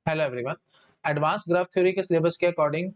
Hello everyone. Advance graph theory के syllabus के according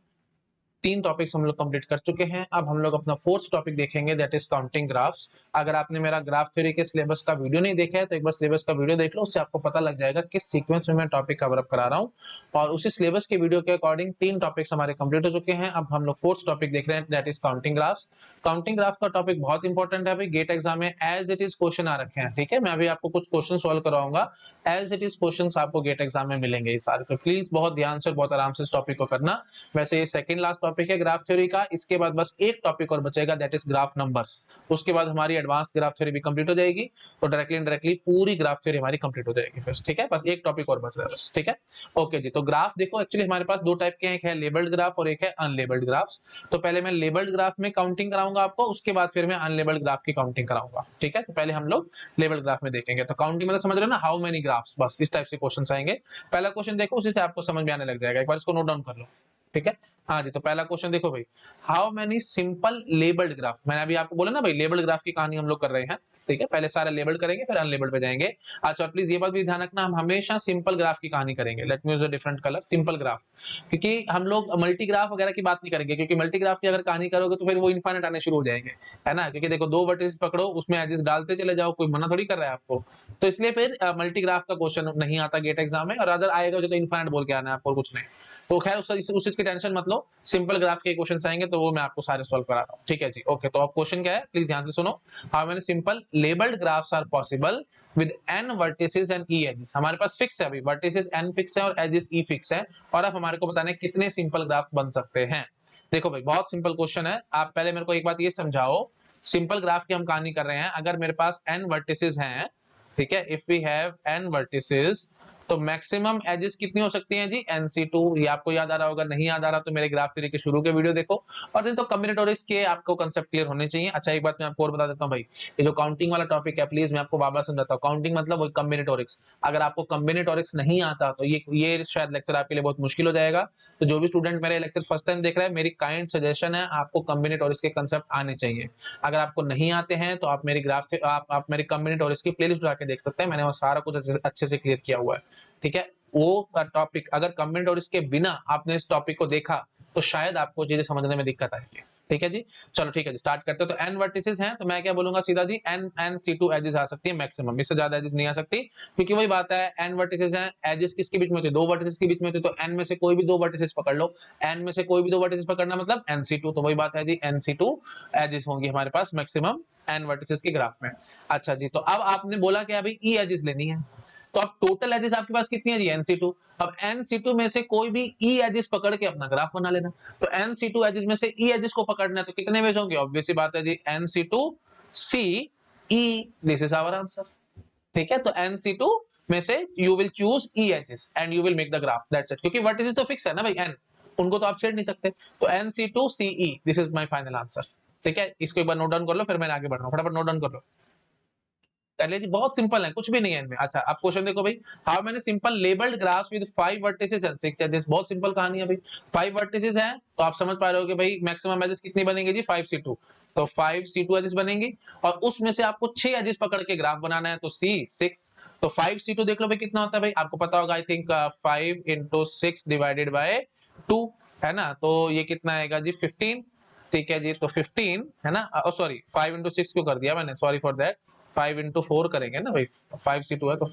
3 topics हम लोग कंप्लीट कर चुके हैं। अब हम लोग अपना फोर्थ टॉपिक देखेंगे, दैट इज काउंटिंग ग्राफ्स। अगर आपने मेरा ग्राफ थ्योरी के सिलेबस का वीडियो नहीं देखा है तो एक बार सिलेबस का वीडियो देख लो, उससे आपको पता लग जाएगा किस सीक्वेंस में मैं टॉपिक कवर अप करा रहा हूँ। और उसी सिलेबस के वीडियो के अकॉर्डिंग 3 टॉपिक्स हमारे कंप्लीट हो चुके हैं। अब हम लोग फोर्थ टॉपिक देख रहे हैं, that is counting graphs. Counting graph का टॉपिक बहुत इंपॉर्टेंट है भाई, गेट एग्जाम में एज इट इज क्वेश्चन आ रखे हैं। ठीक है, मैं अभी आपको कुछ क्वेश्चन सॉल्व करवाऊंगा, एज इट इज क्वेश्चन आपको गेट एग्जाम में मिलेंगे ये सारे। तो प्लीज बहुत ध्यान से बहुत आराम से इस टॉपिक को करना। वैसे ये सेकंड लास्ट टॉपिक है ग्राफ थ्योरी का, इसके बाद बस एक टॉपिक और बचेगा, दैट इज ग्राफ नंबर्स। उसके बाद हमारी एडवांस ग्राफ थ्योरी भी कंप्लीट हो जाएगी, तो डायरेक्टली इनडायरेक्टली पूरी ग्राफ थ्योरी हमारी कंप्लीट हो जाएगी फिर। ठीक है, बस एक टॉपिक और बच रहा है बस। ठीक है, ओके जी। तो ग्राफ देखो, एक्चुअली हमारे पास दो टाइप के हैं, एक है लेबल्ड ग्राफ और एक है अनलेबल्ड ग्राफ्स। तो पहले मैं लेबल्ड ग्राफ में काउंटिंग कराऊंगा आपको, उसके बाद फिर मैं अनलेबल्ड ग्राफ की काउंटिंग कराऊंगा। ठीक है, तो पहले हम लोग लेबल्ड ग्राफ में देखेंगे। तो काउंटिंग मतलब समझ रहे हो ना, हाउ मेनी ग्राफ्स, बस इस टाइप से क्वेश्चन आएंगे। पहला क्वेश्चन देखो, उसी से आपको समझ में आने लग जाएगा, एक बार इसको नोट डाउन कर लो। ठीक है, हाँ जी। तो पहला क्वेश्चन देखो भाई, how many simple labelled graph. मैंने अभी आपको बोला ना भाई, लेबल्ड ग्राफ की कहानी हम लोग कर रहे हैं। ठीक है, पहले सारा लेबल्ड करेंगे फिर अनलेबल्ड पे जाएंगे। अच्छा, और प्लीज ये बात भी ध्यान रखना, हम हमेशा सिंपल ग्राफ की कहानी करेंगे। Let me use a different colour, simple graph. क्योंकि हम लोग मल्टी ग्राफ वगैरह की बात नहीं करेंगे, क्योंकि मल्टी ग्राफ की अगर कहानी करोगे तो फिर वो इनफाइनाइट आने शुरू हो जाएंगे, है ना। क्योंकि देखो, दो वर्टिसेस पकड़ो, उसमें एजेस डालते चले जाओ, कोई मना थोड़ी कर रहा है आपको। तो इसलिए फिर मल्टी ग्राफ का क्वेश्चन नहीं आता गेट एग्जाम में, और अदर आएगा जो तो इनफाइनाइट बोल के आना है आपको, और कुछ नहीं। तो खैर उस चीज की टेंशन मत लो, सिंपल ग्राफ के क्वेश्चन आएंगे तो वो मैं आपको सारे सॉल्व करा रहा हूँ। ठीक है जी, ओके। तो अब क्वेश्चन क्या है, प्लीज ध्यान से सुनो। How many simple labelled graphs are possible with n vertices and e edges. हमारे पास फिक्स है अभी, वर्टिसेस n फिक्स है और एजेस e फिक्स है। और अब हमारे को बताना है कितने सिंपल ग्राफ बन सकते हैं। देखो भाई, बहुत सिंपल क्वेश्चन है। आप पहले मेरे को एक बात ये समझाओ, सिंपल ग्राफ की हम कहानी कर रहे हैं। अगर मेरे पास n वर्टिसेस हैं, ठीक है, if we have n vertices, तो मैक्सिमम एजेस कितनी हो सकती हैं जी, nc2। ये आपको याद आ रहा होगा, नहीं याद आ रहा तो मेरे ग्राफ थ्योरी के शुरू के वीडियो देखो। और नहीं तो कॉम्बिनेटोरिक्स के आपको कांसेप्ट क्लियर होने चाहिए। अच्छा, एक बात मैं आपको और बता देता हूं भाई, ये जो काउंटिंग वाला टॉपिक है, प्लीज मैं आपको बार बार समझाता हूं, काउंटिंग मतलब वही कॉम्बिनेटोरिक्स। अगर आपको कॉम्बिनेटोरिक्स नहीं आता तो ये शायद लेक्चर आपके लिए बहुत मुश्किल हो जाएगा। तो जो भी स्टूडेंट मेरे लेक्चर फर्स्ट टाइम देख रहा है, मेरी काइंड सजेशन है, आपको कॉम्बिनेटोरिक्स के कांसेप्ट आने चाहिए। अगर आपको नहीं आते हैं तो आप मेरी आप मेरी कॉम्बिनेटोरिक्स की प्लेलिस्ट उठा के देख सकते हैं, मैंने वो सारा कुछ अच्छे से क्लियर किया हुआ है। ठीक है, वो टॉपिक अगर कमेंट और इसके बिना आपने इस टॉपिक को देखा तो शायद आपको चीजें समझने में दिक्कत आएगी। ठीक है जी, चलो ठीक है जी, स्टार्ट करते हैं। तो n वर्टिसेस हैं, तो मैं क्या बोलूंगा सीधा जी, n c2 एजेस आ सकती है मैक्सिमम, इससे ज्यादा एजेस नहीं आ सकती। क्योंकि वही बात है, n वर्टिसेस हैं, एजेस किसके बीच में होते हैं, दो वर्टिसेस के बीच में होते हैं। तो n में से कोई भी दो वर्टिसेस पकड़ लो, n में से कोई भी दो वर्टिसेस पकड़ना मतलब nc2। तो वही बात है जी, nc2 एजेस होंगी हमारे पास मैक्सिमम n वर्टिसेस के ग्राफ में। अच्छा जी, तो अब आपने बोला कि अभी e एजेस लेनी है, तो अब टोटल एजेस आपके पास कितनी है जी, nc2। अब nc2 में से कोई भी e एजेस पकड़ के अपना ग्राफ बना लेना। तो nc2 एजेस में से e एजेस को पकड़ना है तो कितने वेज होंगे, ऑब्वियस सी बात है जी, nc2 c e, this is our answer. ठीक है, तो nc2 में से you will choose e edges and you will make the graph, that's it. क्योंकि वर्टिसेस तो फिक्स है ना भाई, n उनको तो आप छेड़ नहीं सकते। तो nc2 ce, this is my final answer. ठीक है, इसको एक बार नोट डाउन कर लो, फिर मैं आगे बढ़ रहा हूं, फटाफट नोट डाउन कर लो। चलिए जी, बहुत सिंपल है, कुछ भी नहीं है इनमें। अच्छा, अब क्वेश्चन देखो भाई, how many simple labelled graphs with 5 vertices and 6 edges. बहुत सिंपल कहानी है भाई, 5 वर्टिसेस हैं तो आप समझ पा रहे हो कि भाई मैक्सिमम एजेस कितनी बनेंगे जी, 5c2। तो 5c2 एजेस बनेंगी, और उसमें से आपको 6 एजेस पकड़ के ग्राफ बनाना है, तो c 6। तो 5c2 देख लो भाई कितना होता है भाई, आपको पता होगा, I think 5 into 6 divided by 2, है ना। तो ये कितना आएगा जी, 15। ठीक है जी, तो 15 है ना, सॉरी 5 into 6 क्यों कर दिया मैंने, सॉरी फॉर दैट। 5 into 4 करेंगे ना भाई, 5c2 है तो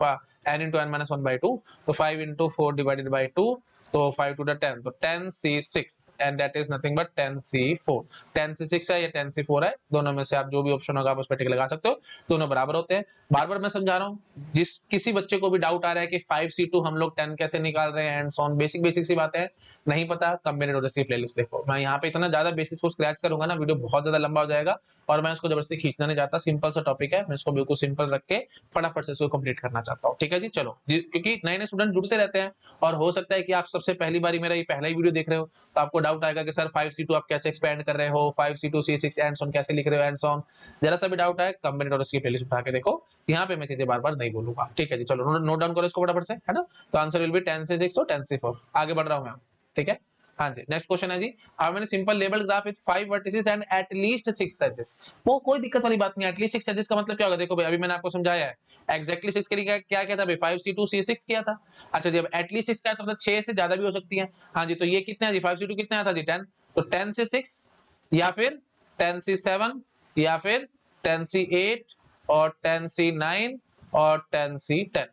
n into n minus 1/2, तो 5 into 4 divided by 2, तो 5 to the 10, तो 10c6 and that is nothing but 10c4। 10c6 है या 10c4 है, दोनों में से आप जो भी ऑप्शन होगा आप उस पर टिक लगा सकते हो, दोनों बराबर होते हैं। बार बार मैं समझा रहा हूँ, जिस किसी बच्चे को भी डाउट आ रहा है कि 5c2 हम लोग 10 कैसे निकाल रहे हैं and so on, basic basic सी बात है, नहीं पता, कॉम्बिनेटोरिक्स की प्लेलिस्ट देखो। मैं यहाँ पे इतना ज्यादा बेसिस को स्क्रैच करूंगा ना, वीडियो बहुत ज्यादा लंबा हो जाएगा, और मैं उसको जबरदस्ती खींचना नहीं चाहता। सिंपल सा टॉपिक है, मैं इसको बिल्कुल सिंपल रख के फटाफट से इसको कंप्लीट करना चाहता हूँ। ठीक है जी, चलो क्योंकि नए नए स्टूडेंट जुड़ते रहते हैं, और हो सकता है कि आप सबसे पहली बार मेरा ये पहला ही वीडियो देख रहे हो, तो आपको डाउट आएगा कि सर 5c2 आप कैसे एक्सपेंड कर रहे हो, 5c2 c6 and so on कैसे लिख रहे हो एंड सो ऑन। जरा सा भी डाउट आए, कॉम्बिनेटोरिक्स की प्लेलिस्ट उठा के देखो, यहाँ पे मैं चीजें बार बार नहीं बोलूंगा। ठीक है जी, चलो नोट डाउन करो इसको फटाफट से, है ना। तो आंसर विल बी 10c6 और 10c4। आगे बढ़ रहा हूँ मैं, ठीक है। हाँ जी, नेक्स्ट क्वेश्चन है जी, how many simple label graph with 5 vertices and at least 6 edges. वो कोई दिक्कत वाली बात नहीं है, एटलीस्ट 6 एजेस का मतलब क्या होगा, देखो भाई अभी मैंने आपको समझाया है, एग्जैक्टली 6 के लिए क्या क्या किया था भाई, 5 C2 C6 किया था। अच्छा जी, अब एटलीस्ट 6 का है तो मतलब 6 से ज्यादा भी हो सकती है। हाँ जी, तो ये कितने है जी, 5 C2 कितने आया था जी 10, तो 10 से 6 या फिर 10 से 7 या फिर 10 से 8 और 10 से 9 और 10 से 10।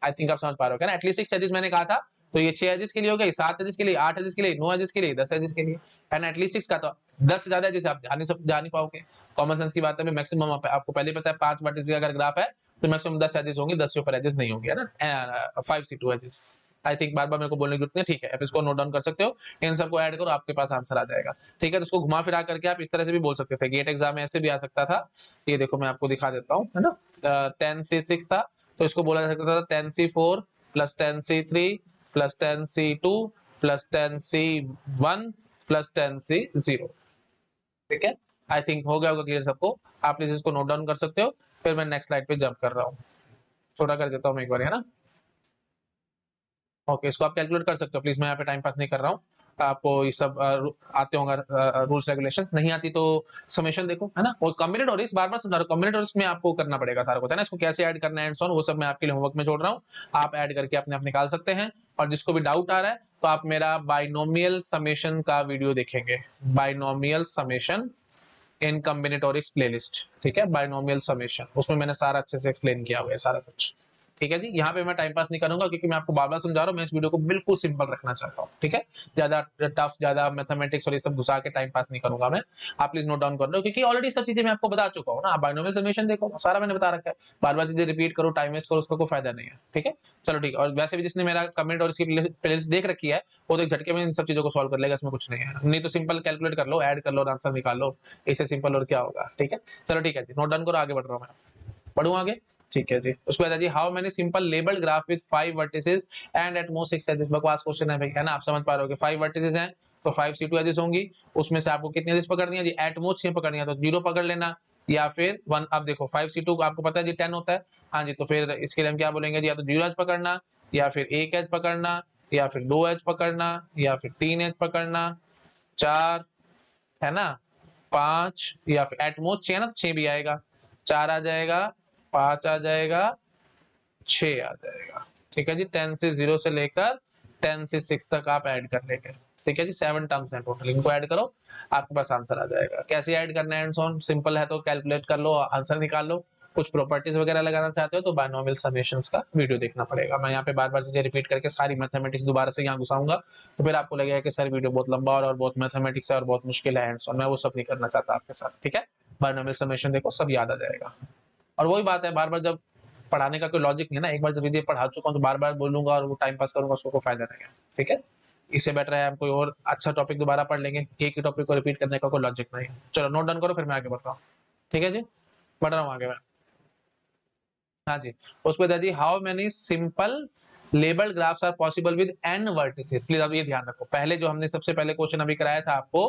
आई थिंक आप समझ पा रहे हो ना, एटलीस्ट 6 एजेस मैंने कहा था, तो ये 6 एजेस के लिए हो गई, 7 एजेस के लिए, 8 एजेस के लिए, 9 एजेस के लिए, 10 एजेस के लिए, एंड एटलीस्ट 6 का तो 10 से ज्यादा एजेस आप जा नहीं पाओगे। कॉमन सेंस की बात है, मैक्सिमम आपको पहले पता है 5 वर्टिसेस का अगर ग्राफ है तो मैक्सिमम 10 एजेस होंगे, 10 से ऊपर एजेस नहीं होंगे, है ना। 5 से 2 एजेस, आई थिंक बार बार मेरे को बोलने की जरूरत नहीं है, ठीक है, आप इसको नोट डाउन कर सकते हो, इन सबको ऐड करो आपके पास आंसर आ जाएगा। ठीक है, तो इसको घुमा फिरा करके आप इस तरह से भी बोल सकते थे, गेट एग्जाम में ऐसे भी आ सकता था, ये देखो मैं आपको दिखा देता हूँ, है ना। 10 से 6 था तो इसको बोला जा सकता था 10 से 4 plus 10 C3 plus 10 C2 plus 10 C1 plus 10 C0। ठीक है, आई थिंक हो गया होगा क्लियर सबको, आप प्लीज इसको नोट डाउन कर सकते हो, फिर मैं नेक्स्ट स्लाइड पे जंप कर रहा हूँ, छोटा कर देता हूँ एक बार, है ना। ओके, इसको आप कैलकुलेट कर सकते हो, प्लीज मैं यहाँ पे टाइम पास नहीं कर रहा हूँ, आपको ये सब आते होंगे रूल्स रेगुलेशंस, नहीं आती तो समेशन देखो, है ना। और कॉम्बिनेटोरिक्स इस बार बार समझा रहा हूँ, कॉम्बिनेटोरिक्स में आपको करना पड़ेगा सारा कुछ, है ना, इसको कैसे ऐड करना है एंड सो ऑन, वो सब मैं आपके लिए होमवर्क में छोड़ रहा हूँ, आप ऐड करके अपने आप निकाल सकते हैं। और जिसको भी डाउट आ रहा है तो आप मेरा बाइनोमियल समेशन का वीडियो देखेंगे, बाइनोमियल समेशन इन कॉम्बिनेटोरिक्स प्लेलिस्ट, ठीक है, बाइनोमियल समेशन, उसमें मैंने सारा अच्छे से एक्सप्लेन किया हुआ है सारा कुछ। ठीक है जी, यहाँ पे मैं टाइम पास नहीं करूंगा क्योंकि मैं आपको बार बार समझा रहा हूँ, मैं इस वीडियो को बिल्कुल सिंपल रखना चाहता हूँ। ठीक है, ज्यादा टफ, ज्यादा मैथमेटिक्स और ये सब घुसा के टाइम पास नहीं करूंगा मैं, आप प्लीज नोट डाउन कर लो, क्योंकि ऑलरेडी सब चीजें मैं आपको बता चुका हूँ ना, आप बाइनोमियल समेशन देखो, सारा मैंने बता रखा है, बार बार चीजें रिपीट करो, टाइम वेस्ट करो, उसका कोई फायदा नहीं है। ठीक है, चलो ठीक है, और वैसे भी जिसने मेरा कमेंट और इसकी प्लेलिस्ट देख रखी है वो तो एक झटके में इन सब चीजों को सॉल्व कर लेगा, इसमें कुछ नहीं है, नहीं तो सिंपल कैलकुलेट कर लो, ऐड कर लो और आंसर निकाल लो, इससे सिंपल और क्या होगा। ठीक है, चलो ठीक है जी, नोट डाउन करो, आगे बढ़ रहा हूँ मैं, बढ़ू आगे। ठीक है जी, उसके बाद है जी, how many simple labelled graph with 5 vertices and at most 6 edges. बकवास क्वेश्चन है भाई, है ना, आप समझ पा रहे हो कि 5 वर्टिसेस हैं तो 5 C2 एजेस होंगी, उसमें से आपको कितनी एजेस पकड़नी है जी, एट मोस्ट 6 पकड़नी है, तो 0 पकड़ लेना या फिर 1। अब देखो 5 C2 आपको पता है जी 10 होता है, हाँ जी, तो फिर इसके लिए हम क्या बोलेंगे जी, या तो 0 एज पकड़ना या फिर 1 एज पकड़ना या फिर 2 एज पकड़ना या फिर 3 एज पकड़ना, 4, है ना, 5 या फिर एट मोस्ट 6 है ना, तो 6 भी आएगा, 4 आ जाएगा, 5 आ जाएगा, 6 आ जाएगा। ठीक है जी, 10 से 0 से लेकर 10 से 6 तक आप ऐड कर लेंगे। ठीक है जी, 7 टर्म्स हैं टोटल, इनको ऐड करो, आपके पास आंसर आ जाएगा। कैसे ऐड करना है एंड सो ऑन, सिंपल है तो कैलकुलेट कर लो, आंसर निकाल लो। कुछ प्रॉपर्टीज वगैरह लगाना चाहते हो तो बाइनोमियल समेशंस का वीडियो देखना पड़ेगा, मैं यहाँ पे बार बार चीजें रिपीट करके सारी मैथमेटिक्स दोबारा से यहाँ घुसाऊंगा, तो फिर आपको लगेगा कि सर वीडियो बहुत लंबा और बहुत मैथमेटिक्स है और बहुत मुश्किल है एंड सो ऑन, मैं वो सब नहीं करना चाहता आपके साथ। ठीक है, बाइनोमियल समेशन देखो, सब याद आ जाएगा। और वही बात है, बार बार जब पढ़ाने का कोई लॉजिक नहीं है ना, एक बार जब ये पढ़ा चुका हूँ तो बार बार बोलूंगा और वो टाइम पास करूंगा, उसको कोई फायदा नहीं है। ठीक है, इससे बेटर है हम कोई और अच्छा टॉपिक दोबारा पढ़ लेंगे, एक ही टॉपिक को रिपीट करने का कोई लॉजिक नहीं है। चलो नोट डाउन करो, फिर मैं आगे बढ़ रहा हूँ। ठीक है जी, बढ़ रहा हूँ आगे मैं। हाँ जी, उसके बाद जी, how many simple labelled graphs are possible with n vertices. Please अब ये ध्यान रखो, पहले जो हमने सबसे पहले क्वेश्चन अभी कराया था आपको,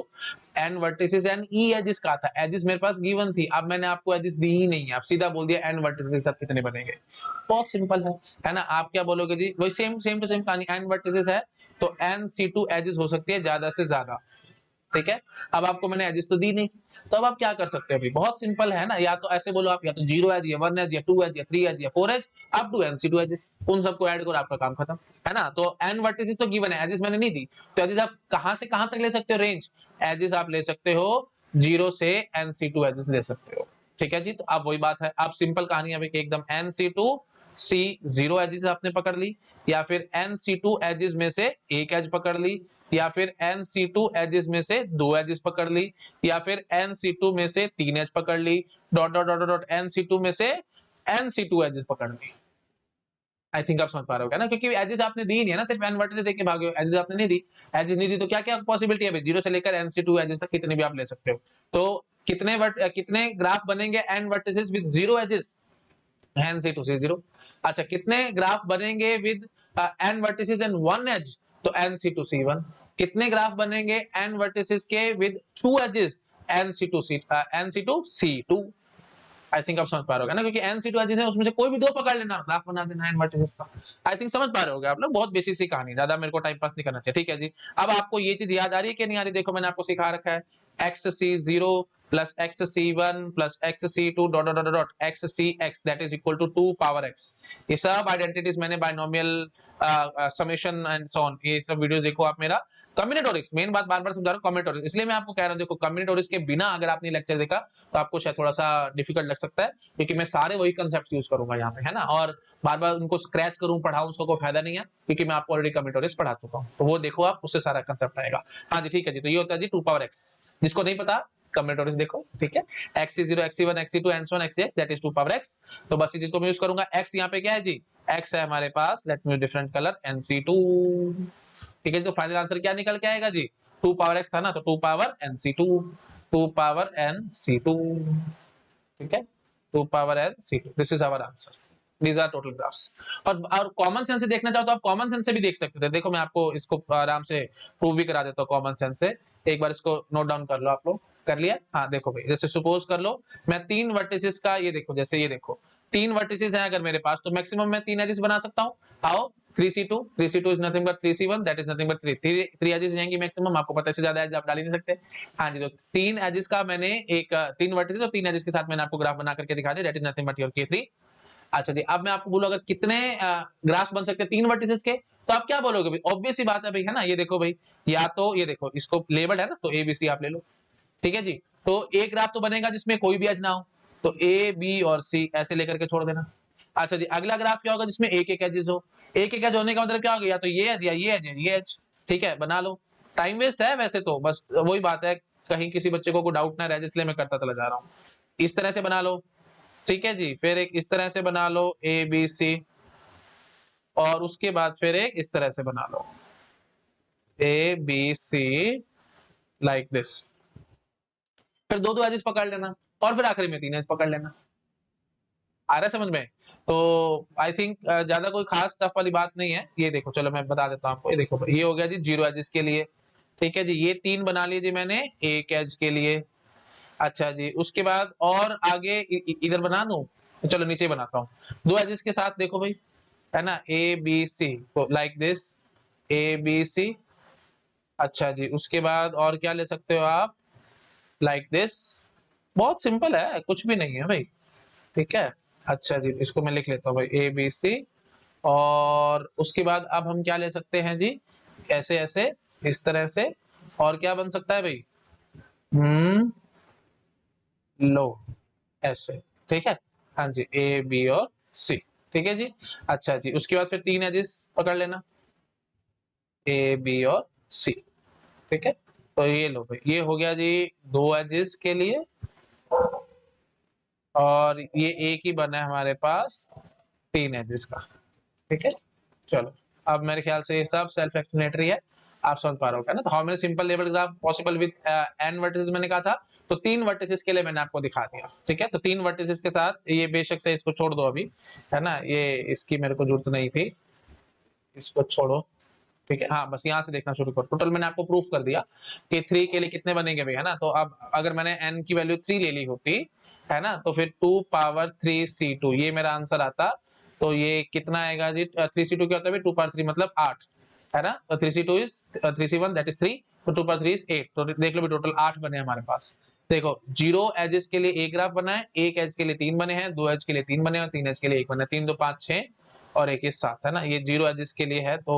n vertices and e edges का था, एजिस मेरे पास गिवन थी, अब मैंने आपको एजिस दी ही नहीं है, आप सीधा बोल दिया n वर्टिसेस के साथ कितने बनेंगे, बहुत सिंपल है ना। आप क्या बोलोगे जी, वही सेम सेम टू सेम कहानी, n वर्टिसेस है तो n C2 एजिस हो सकती है ज्यादा से ज्यादा। ठीक है, अब आपको मैंने एजिस तो दी नहीं, तो अब आप क्या कर सकते हो, अभी बहुत सिंपल है ना, या तो ऐसे बोलो आप, या तो 0 एज या 1 एज या 2 एज या 3 एज या 4 as up to NC2 edges, उन सबको ऐड करो, आपका काम खत्म, है ना। तो n वर्टिसेस तो गिवन है, एजिस मैंने नहीं दी, तो एजिस आप कहां से कहां तक ले सकते हो, रेंज एजिस आप ले सकते हो 0 से NC2 एजिस ले सकते हो। ठीक है जी, तो अब वही बात है, आप सिंपल कहानी अभी एकदम NC2 C0 एजिस आपने पकड़ ली, या फिर NC2 एजिस में से एक एज पकड़ ली, या फिर NC2 एजिस में से 2 एजिस पकड़ ली, या फिर NC2 में से 3 एज पकड़ ली, dot dot dot dot NC2 में से NC2 एजिस पकड़ ली। आई थिंक आप समझ पा रहे हो क्या ना, क्योंकि एजिस आपने दी नहीं है ना, सिर्फ n वर्टिसेस देके भागे हो, एजिस आपने नहीं दी, एजिस नहीं दी तो क्या क्या पॉसिबिलिटी है भाई, 0 से लेकर NC2 एजिस तक कितने भी आप ले सकते हो। तो कितने ग्राफ बनेंगे n vertices with 0 edges, NC2 C0। अच्छा, कितने ग्राफ बनेंगे with n vertices and 1 edge, तो NC2 C1। कितने ग्राफ बनेंगे n वर्टिसेस के with 2 edges, NC2 C2। I think आप समझ पा रहे होगे ना, क्योंकि NC2 एजेस है, उसमें से कोई भी 2 पकड़ लेना, ग्राफ बना देना n वर्टिसेस का। आई थिंक समझ पा रहे होगे आप लोग, बहुत बेसिक सी कहानी, ज्यादा मेरे को टाइम पास नहीं करना चाहिए, ठीक है जी। अब आपको ये चीज याद आ रही है कि नहीं आ रही? देखो मैंने आपको सिखा रखा है XC0 plus XC1 plus XC2 dot dot dot dot XCX that is equal to 2 power x। ये सब आइडेंटिटीज मैंने binomial summation and so on, ये सब वीडियो देखो आप मेरा। कॉम्बिनेटोरिक्स, मेन बात बार बार समझा रहा हूं, कॉम्बिनेटोरिक्स, इसलिए मैं आपको कह रहा हूं, देखो कॉम्बिनेटोरिक्स के बिना अगर आपने लेक्चर देखा तो आपको शायद थोड़ा सा डिफिकल्ट लग सकता है, क्योंकि मैं सारे वही कंसेप्ट यूज करूंगा यहाँ पे, है ना, और बार बार उनको स्क्रैच करूं पढ़ाऊं, उसका कोई फायदा नहीं है, क्योंकि मैं आपको ऑलरेडी कॉम्बिनेटोरिक्स पढ़ा चुका हूं, तो वो देखो आप, उससे सारा कंसेप्ट आएगा। हाँ जी ठीक है जी, तो ये होता है जी 2 पावर x, जिसको नहीं पता कॉम्बिनेटोरिक्स देखो, ठीक है। XC0 XC1 XC2 and so on XCX that is 2 power x। तो बस इसी चीज को मैं यूज करूंगा। x यहाँ पे क्या है जी? x है हमारे पास, let me different colour, NC2, ठीक है। तो फाइनल आंसर क्या निकल के आएगा जी? 2 पावर x था ना, तो 2 पावर NC2, 2 पावर NC2, ठीक है, 2 power NC2, this is our answer. These are total graphs। और कॉमन सेंस से देखना चाहो तो आप कॉमन सेंस से भी देख सकते थे। देखो मैं आपको इसको आराम से प्रूव भी करा देता हूँ कॉमन सेंस से। एक बार इसको नोट डाउन कर लो आप लोग, कर लिया? हाँ देखो भाई, जैसे सपोज कर लो मैं 3 वर्टिसेस का, ये देखो जैसे ये देखो 3 वर्टिसेस हैं अगर मेरे पास, तो मैक्सिमम मैं 3 एजेस बना सकता हूँ। How? 3C2, 3C2 is nothing but 3C1 that is nothing but 3 edges जाएंगी मैक्सिमम, आपको पता है, इससे ज्यादा एज आप डाल ही नहीं सकते। हाँ जी, तो 3 एजेस का मैंने एक 3 वर्टिसेस और 3 एजेस के साथ मैंने आपको ग्राफ बना करके दिखा दिया, that is nothing but your K3। अच्छा जी, अब मैं आपको बोलूं अगर कितने ग्राफ बन सकते हैं 3 वर्टिसेस के, तो आप क्या बोलोगे भाई? ऑब्वियस सी बात है भाई, है ना। ये देखो भाई, या तो ये देखो, इसको लेबल है ना, तो ABC आप ले लो, ठीक है जी। तो एक ग्राफ तो बनेगा जिसमें कोई भी एज ना हो, तो A B और C ऐसे लेकर के छोड़ देना। अच्छा जी, अगला ग्राफ क्या होगा? जिसमें एक एक एजेस हो। एक एक एज होने का मतलब क्या हो गया? या तो ये एज या ये एज, ये एज, ठीक है, बना लो। टाइम वेस्ट है वैसे तो, बस वही बात है, कहीं किसी बच्चे को डाउट ना रहे, इसलिए मैं करता चला जा रहा हूँ। इस तरह से बना लो, ठीक है जी। फिर एक इस तरह से बना लो ABC, और उसके बाद फिर एक इस तरह से बना लो ABC लाइक दिस। फिर दो एजेस पकड़ लेना, और फिर आखिरी में 3 एज पकड़ लेना। आ रहा है समझ में? तो आई थिंक ज्यादा कोई खास टफ वाली बात नहीं है। ये देखो, चलो मैं बता देता हूँ आपको। ये देखो, ये हो गया जी 0 एजेस के लिए, ठीक है जी। ये 3 बना लीजिए मैंने एक एज के लिए। अच्छा जी, उसके बाद और आगे इधर बना दूं, चलो नीचे बनाता हूँ 2 एजेस के साथ, देखो भाई, है ना, ABC लाइक दिस, ABC। अच्छा जी, उसके बाद और क्या ले सकते हो आप? Like this. बहुत सिंपल है, कुछ भी नहीं है भाई, ठीक है। अच्छा जी, इसको मैं लिख लेता हूँ भाई ABC, और उसके बाद अब हम क्या ले सकते हैं जी? ऐसे ऐसे, इस तरह से, और क्या बन सकता है भाई? लो, ऐसे, ठीक है। हाँ जी, AB और C, ठीक है जी। अच्छा जी, उसके बाद फिर 3 एजेस पकड़ लेना, AB और C, ठीक है। तो ये लो भाई, ये हो गया जी 2 एजेस के लिए, और ये एक ही बना है हमारे पास 3 एजेस का, ठीक है। चलो, अब मेरे ख्याल से ये सब सेल्फ एक्सप्लेनेटरी है, आप समझ पा रहे हो ना। तो how many simple level graph possible with n vertices मैंने कहा था, तो 3 वर्टिसेस के लिए मैंने आपको दिखा दिया, ठीक है। तो 3 वर्टिसेस के साथ ये बेशक से इसको छोड़ दो अभी, है ना, ये इसकी मेरे को जरूरत नहीं थी, इसको छोड़ो, ठीक है। हाँ, बस यहाँ से देखना शुरू करो। टोटल मैंने आपको प्रूफ कर दिया कि 3 के लिए कितने बनेंगे भाई, है ना। तो अब अगर मैंने n की वैल्यू 3 ले ली होती, है ना, तो फिर 2 पावर 3C2 ये मेरा आंसर आता। तो ये कितना आएगा जी? 3C2 क्या होता है? 2 पावर 3 मतलब 8, है ना। तो 3C2 is 3C1 that is 3, तो 2 पावर 3 इज 8। तो देख लो भी, टोटल 8 बने हमारे पास। देखो, 0 एजेस के लिए एक ग्राफ बना है, एक एज के लिए 3 बने हैं, 2 एज के लिए 3 बने हैं, और 3 एज के लिए 1 बना है। 3 2 5 6 और 1 7, है ना। ये 0 एजेस के लिए है। तो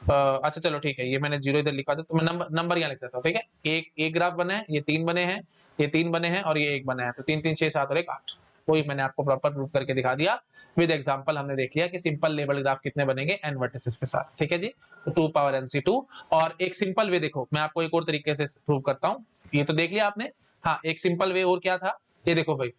अच्छा चलो ठीक है, ये मैंने 0 इधर लिखा था, तो मैं नंबर यहाँ लिख देता हूँ, ठीक है। एक ग्राफ बना है, ये 3 बने हैं, ये 3 बने हैं, और ये 1 बना है। तो 3 3 6 7 और 1 8, वही मैंने आपको प्रॉपर प्रूफ करके दिखा दिया। विद एग्जांपल हमने देख लिया कि सिंपल लेवल ग्राफ कितने बनेंगे n वर्टिसेस के साथ, ठीक है जी। तो 2 पावर NC2, और एक सिंपल वे देखो, मैं आपको एक और तरीके से प्रूव करता हूँ। ये तो देख लिया आपने। हाँ, एक सिंपल वे और क्या था, ये देखो भाई,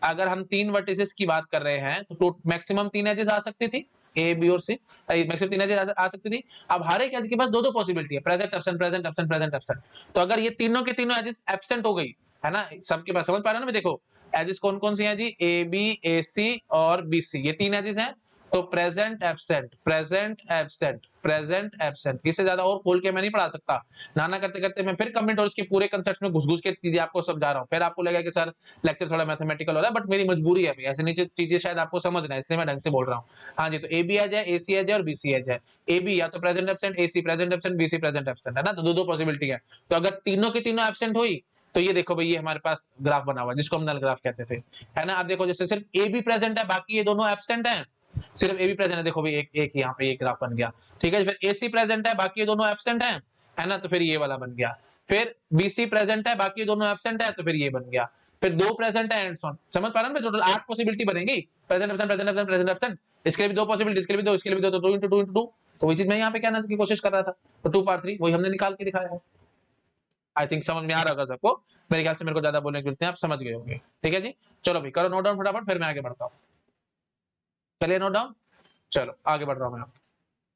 अगर हम 3 वर्टिसेस की बात कर रहे हैं, तो मैक्सिमम 3 एजेस आ सकती थी, A B और C, मैक्सिमम 3 एजेस आ सकती थी। अब हर एक एज के पास दो पॉसिबिलिटी है, present absent present absent present absent. तो अगर ये तीनों के तीनों एजेस एब्सेंट हो गई, है ना, सबके पास, समझ पा रहे हो ना। देखो एजेस कौन कौन सी हैं जी? AB AC और BC, ये 3 एजेस हैं। तो प्रेजेंट एब्सेंट प्रेजेंट एब्सेंट, इससे ज्यादा और खोल के मैं नहीं पढ़ा सकता। नाना करते करते मैं फिर कमेंट और उसके पूरे कंसेप्ट में घुस घुस के चीजें आपको समझा रहा हूँ, फिर आपको लगेगा कि सर लेक्चर थोड़ा मैथमेटिकल हो रहा है, बट मेरी मजबूरी है भाई, ऐसे नीचे चीजें शायद आपको समझना है, इसलिए मैं ढंग से बोल रहा हूँ। हाँ जी, तो ए बी एज है, ए सी एज है और बी सी एज है। ए बी या तो present absent, A C present absent, B C present absent, है ना, तो दो दो पॉसिबिलिटी है। तो अगर तीनों की तीनों एब्सेंट हुई तो ये देखो भाई, ये हमारे पास ग्राफ बना हुआ है जिसको हम नल ग्राफ कहते थे, है ना। आप देखो जैसे सिर्फ ए बी प्रेजेंट है, बाकी ये दोनों एब्सेंट है, सिर्फ ए बी प्रेजेंट है, देखो भाई एक एक यहाँ पे एक ग्राफ बन गया, ठीक है। फिर ए सी प्रेजेंट है, बाकी ये दोनों एब्सेंट है ना, तो फिर ये वाला बन गया। फिर बी सी प्रेजेंट है, बाकी दोनों एब्सेंट है, तो फिर ये बन गया। फिर दो प्रेजेंट है एंड सो ऑन, समझ पा रहे हैं? टोटल 8 पॉसिबिलिटी बनेगी, present absent present absent present absent, इसके लिए भी दो पॉसिबिलिटी, इसके लिए भी दो, इसके लिए भी दो, तो 2 into 2 into 2। तो वही चीज मैं यहाँ पे कहने की कोशिश कर रहा था, तो 2 पावर 3 वही हमने निकाल के दिखाया है। आई थिंक समझ में आ रहा होगा सबको, मेरे ख्याल से मेरे को ज्यादा बोलने की जरूरत नहीं, आप समझ गए होंगे। ठीक है जी, चलो भाई करो नोट डाउन फटाफट, फिर मैं आगे बढ़ता हूँ। चलिए नोट डाउन, चलो आगे बढ़ रहा हूँ मैं।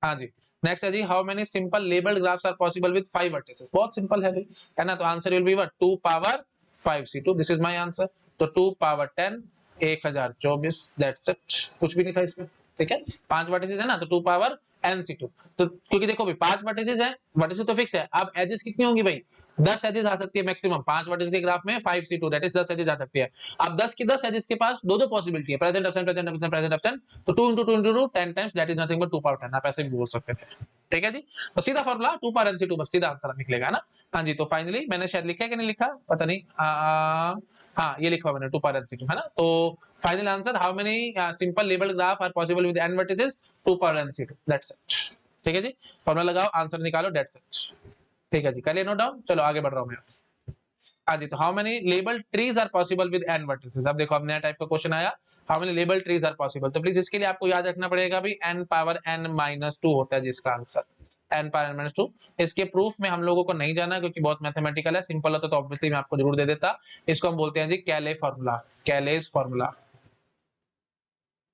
हाँ जी, नेक्स्ट है जी, how many simple labelled graphs are possible with 5 vertices. बहुत सिंपल है भाई, है ना। तो answer will be what, 2 power 5 C2, this is my answer. तो 2 पावर 10 1024, दैट्स इट, कुछ भी नहीं था इसमें। ठीक है, 5 वर्टिसेस है ना, तो 2 पावर NC2। तो क्योंकि देखो भाई 5 वर्टिसेस है, वर्टिसेस तो फिक्स है, अब एजेस कितनी होंगी भाई, 10 एजेस आ सकती है मैक्सिमम, 5 वर्टिसेस के ग्राफ में 5C2, दैट इज 10 एजेस आ सकती है। अब 10 की 10 एजेस के पास दो दो पॉसिबिलिटी है, present absent present absent present absent, तो 2 into 2 into 2 10 times, that is nothing but 2 power 10, आप ऐसे भी बोल सकते थे। ठीक है जी, तो सीधा फॉर्मूला 2 पावर NC2, बस सीधा आंसर निकलेगा ना। हाँ जी, तो फाइनली मैंने शायद लिखा है कि नहीं लिखा पता नहीं, हाँ ये लिखा मैंने 2 पावर NC2, है ना। तो final answer, how many simple labelled graph are possible with n vertices, 2 power NC2, that's it. ठीक है जी, फॉर्मूला लगाओ, आंसर निकालो, दैट्स इट। ठीक है जी, कर लिया नोट डाउन, चलो आगे बढ़ रहा हूं मैं। हाँ जी, तो how many labelled trees are possible with n vertices. अब देखो अब नया टाइप का क्वेश्चन आया, how many labelled trees are possible. तो प्लीज इसके लिए आपको याद रखना पड़ेगा भी n पावर n माइनस 2 होता है जिसका answer n power n minus 2। इसके प्रूफ में हम लोगों को नहीं जाना क्योंकि बहुत मैथमेटिकल है, सिंपल होता तो ऑब्वियसली मैं आपको जरूर दे देता। इसको हम बोलते हैं जी कैले फॉर्मूला, कैलेस फॉर्मूला।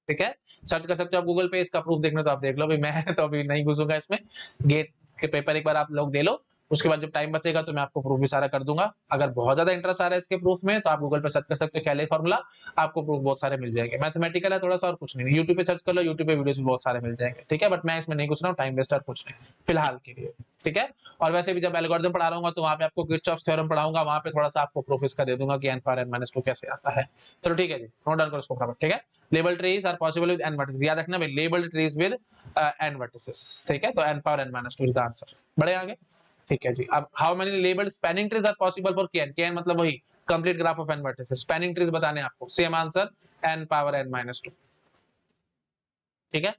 ठीक है, सर्च कर सकते हो आप गूगल पे, इसका प्रूफ देखना तो आप देख लो भाई, मैं तो अभी नहीं घुसूंगा इसमें। गेट के पेपर एक बार आप लोग दे लो, उसके बाद जब टाइम बचेगा तो मैं आपको प्रूफ भी सारा कर दूंगा। अगर बहुत ज्यादा इंटरेस्ट आ रहा है इसके प्रूफ में तो आप गूगल पे सर्च कर सकते हो कैले फॉर्मूला, आपको प्रूफ बहुत सारे मिल जाएंगे। मैथमेटिकल है थोड़ा सा और कुछ नहीं, यूट्यूब पे सर्च कर लो, यूट्यूब पे वीडियोस भी बहुत सारे मिल जाएंगे। ठीक है, बट मैं इसमें नहीं घुस रहा हूँ, टाइम वेस्ट और कुछ नहीं फिलहाल के लिए। ठीक है, और वैसे भी जब एल्गोरिथम पढ़ा रहा हूँ तो वहाँ पे आपको किरचॉफ थ्योरम पढ़ाऊंगा, वहाँ पे थोड़ा सा आपको प्रूफ इसका दे दूंगा कि n पावर n माइनस 2 कैसे आता है। चलो ठीक है जी, नोट डाउन करो इसको फटाफट। ठीक है, label trees are possible with n vertices, याद रखना भाई, label trees with n vertices. ठीक है, तो n power n minus 2 is the answer. बड़े आगे, ठीक है जी। अब how many labelled spanning trees are possible for kn, kn मतलब वही complete graph of n vertices, spanning trees बताने आपको, same answer n power n minus 2। ठीक है,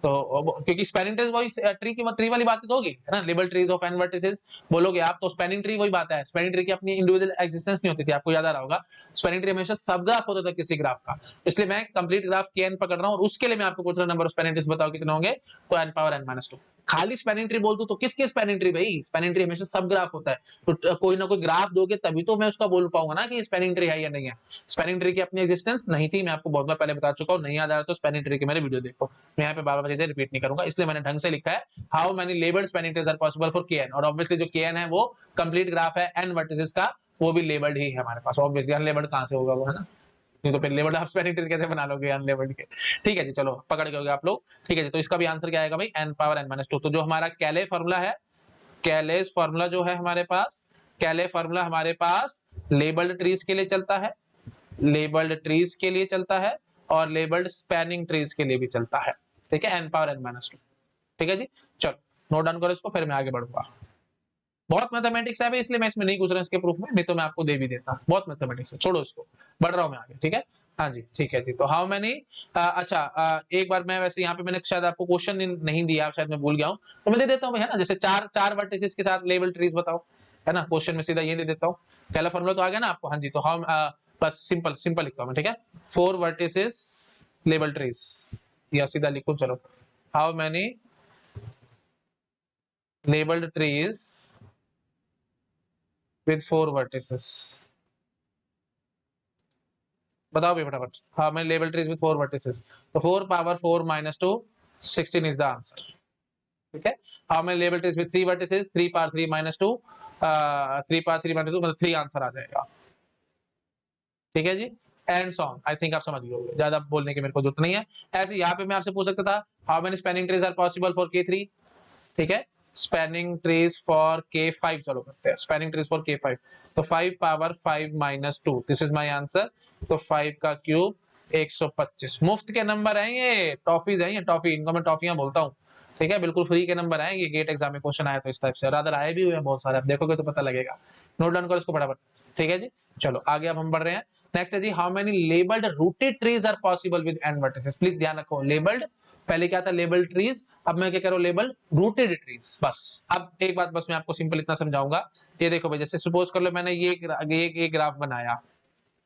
तो क्योंकि स्पैनिंग ट्रीज वही ट्री की ट्री वाली बात तो होगी, है ना। Label trees of n vertices बोलोगे आप तो स्पैनिंग ट्री वही बात है, स्पैनिंग ट्री की अपनी इंडिविजुअल एग्जिस्टेंस नहीं होती थी, आपको याद आ रहा होगा। स्पैनिंग ट्री हमेशा सब ग्राफ होता था किसी ग्राफ का, इसलिए मैं कंप्लीट ग्राफ के एन पकड़ रहा हूं और उसके लिए मैं आपको पूछ रहा हूं नंबर ऑफ स्पैनिंग ट्रीज बताओ कितने होंगे, तो n पावर n माइनस 2। खाली स्पैनिंग ट्री बोल दूं तो किसके स्पैनिंग ट्री भाई, स्पैनिंग ट्री हमेशा सब ग्राफ होता है, तो कोई ना कोई ग्राफ दोगे तभी तो मैं उसका बोल पाऊंगा ना कि स्पैनिंग ट्री है या नहीं है। स्पैनिंग ट्री की अपनी एग्जिस्टेंस नहीं थी, मैं आपको बहुत बार पहले बता चुका हूं, नहीं याद आ रहा तो स्पैनिंग ट्री के मेरे वीडियो देखो, मैं यहाँ पे बार-बार चीजें रिपीट नहीं करूंगा, इसलिए मैंने ढंग से लिखा है how many labelled spanning trees are possible for kn, और ऑब्वियसली जो kn है वो कंप्लीट ग्राफ है n वर्टिसेस का, वो भी लेबल्ड ही है हमारे पास, ऑब्वियसली अनलेबल्ड कहां से होगा वो, है ना। नहीं तो फिर लेबल्ड आप स्पैनिंग ट्रीज कैसे बना लोगे अनलेबल्ड के। ठीक है जी, चलो पकड़ के हो गए आप लोग। ठीक है जी, तो इसका भी आंसर क्या आएगा भाई, n पावर n माइनस 2। तो जो हमारा कैले फॉर्मूला है, कैलेस फॉर्मूला जो है हमारे पास, कैले फॉर्मूला हमारे पास लेबल्ड ट्रीज के लिए चलता है, लेबल्ड ट्रीज के लिए चलता है और लेबल्ड स्पैनिंग ट्रीज के लिए भी चलता है। ठीक है, n पावर n माइनस 2। ठीक है जी, चलो नोट डाउन करो इसको, फिर मैं आगे बढ़ूंगा। बहुत मैथमेटिक्स है इसलिए मैं इसमें नहीं घुस रहा इसके प्रूफ में, नहीं तो मैं आपको दे भी देता, बहुत मैथमेटिक्स है, छोड़ो इसको, बढ़ रहा हूं मैं आगे। ठीक है, हाँ जी ठीक है जी। तो हाउ मैनी, अच्छा एक बार मैं वैसे यहाँ पे मैंने शायद आपको क्वेश्चन नहीं दिया, शायद मैं भूल गया हूँ, तो मैं दे देता हूँ, है ना। जैसे चार चार वर्टिसेस के साथ लेबल ट्रीज बताओ, है ना, क्वेश्चन में सीधा ये दे देता हूँ। पहला फॉर्मूला तो आ गया ना आपको, हाँ जी। तो हाउ बस सिंपल सिंपल लिखता हूँ मैं, ठीक है। 4 वर्टिसेस लेबल ट्रीज, या सीधा लिखूं चलो, how many labelled trees with 4 vertices, बताओ भी फटाफट। हाँ मैं लेबल ट्रीज विद 4 vertices, तो 4 power 4 minus 2 16 is the answer. ठीक है, हाँ मैं label trees with 3 vertices, 3 power 3 minus 2 3 power 3 minus 2 मतलब 3 आंसर आ जाएगा। ठीक है जी, and so on, I think आप समझ गए होंगे, ज्यादा बोलने की मेरे को जरूरत नहीं है। ऐसे यहाँ पे मैं आपसे पूछ सकता था how many spanning trees are possible for K3, ठीक है, स्पैनिंग ट्रीज फॉर K5 चलो करते हैं, स्पैनिंग ट्रीज फॉर K5, तो 5 power 5 minus 2, this is my answer. तो 5 का क्यूब 125। मुफ्त के नंबर हैं ये, टॉफीज हैं ये, टॉफी, इनको मैं टॉफियां बोलता हूँ। ठीक है, बिल्कुल फ्री के नंबर हैं ये, गेट एग्जाम में क्वेश्चन आया तो इस टाइप से, रादर आए भी हुए हैं बहुत सारे, आप देखोगे तो पता लगेगा। नोट डाउन करो इसको फटाफट। ठीक है जी, चलो आगे अब हम बढ़ रहे हैं। नेक्स्ट है जी, how many labelled rooted trees are possible with n vertices. Please ध्यान रखो, लेबल्ड, पहले क्या था लेबल्ड ट्रीज, अब मैं क्या कह रहा हूँ लेबल्ड रूटेड ट्रीज। बस अब एक बात बस मैं आपको सिंपल इतना समझाऊंगा। ये देखो भाई, जैसे सपोज कर लो मैंने ये ग्राफ बनाया,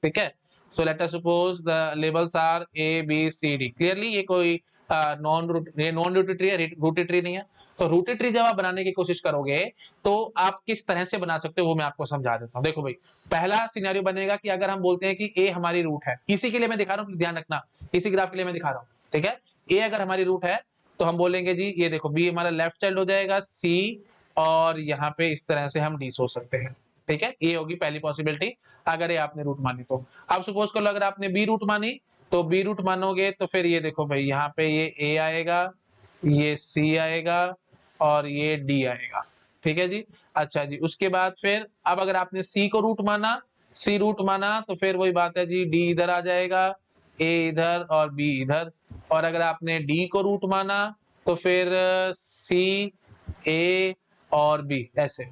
ठीक है, so let us suppose the labels are A B C D. Clearly ये कोई नॉन रूटेड ट्री है, रूटेड ट्री नहीं है। तो रूटेड ट्री जब आप बनाने की कोशिश करोगे तो आप किस तरह से बना सकते हो वो मैं आपको समझा देता हूँ। देखो भाई, पहला सिनेरियो बनेगा कि अगर हम बोलते हैं कि ए हमारी रूट है, इसी के लिए मैं दिखा रहा हूँ, ध्यान रखना, इसी ग्राफ के लिए मैं दिखा रहा हूँ। ठीक है, ए अगर हमारी रूट है तो हम बोलेंगे जी ये देखो बी हमारा लेफ्ट चाइल्ड हो जाएगा, सी और यहाँ पे इस तरह से हम डी सोच सकते हैं। ठीक है, ये होगी पहली पॉसिबिलिटी अगर ये आपने रूट मानी तो। अब सपोज कर लो अगर आपने बी रूट मानी, तो बी रूट मानोगे तो फिर ये देखो भाई यहाँ पे ये ए आएगा, ये सी आएगा और ये डी आएगा। ठीक है जी, अच्छा जी, उसके बाद फिर अब अगर आपने सी को रूट माना, सी रूट माना तो फिर वही बात है जी, डी इधर आ जाएगा, ए इधर और बी इधर। और अगर आपने डी को रूट माना तो फिर सी, ए और बी ऐसे।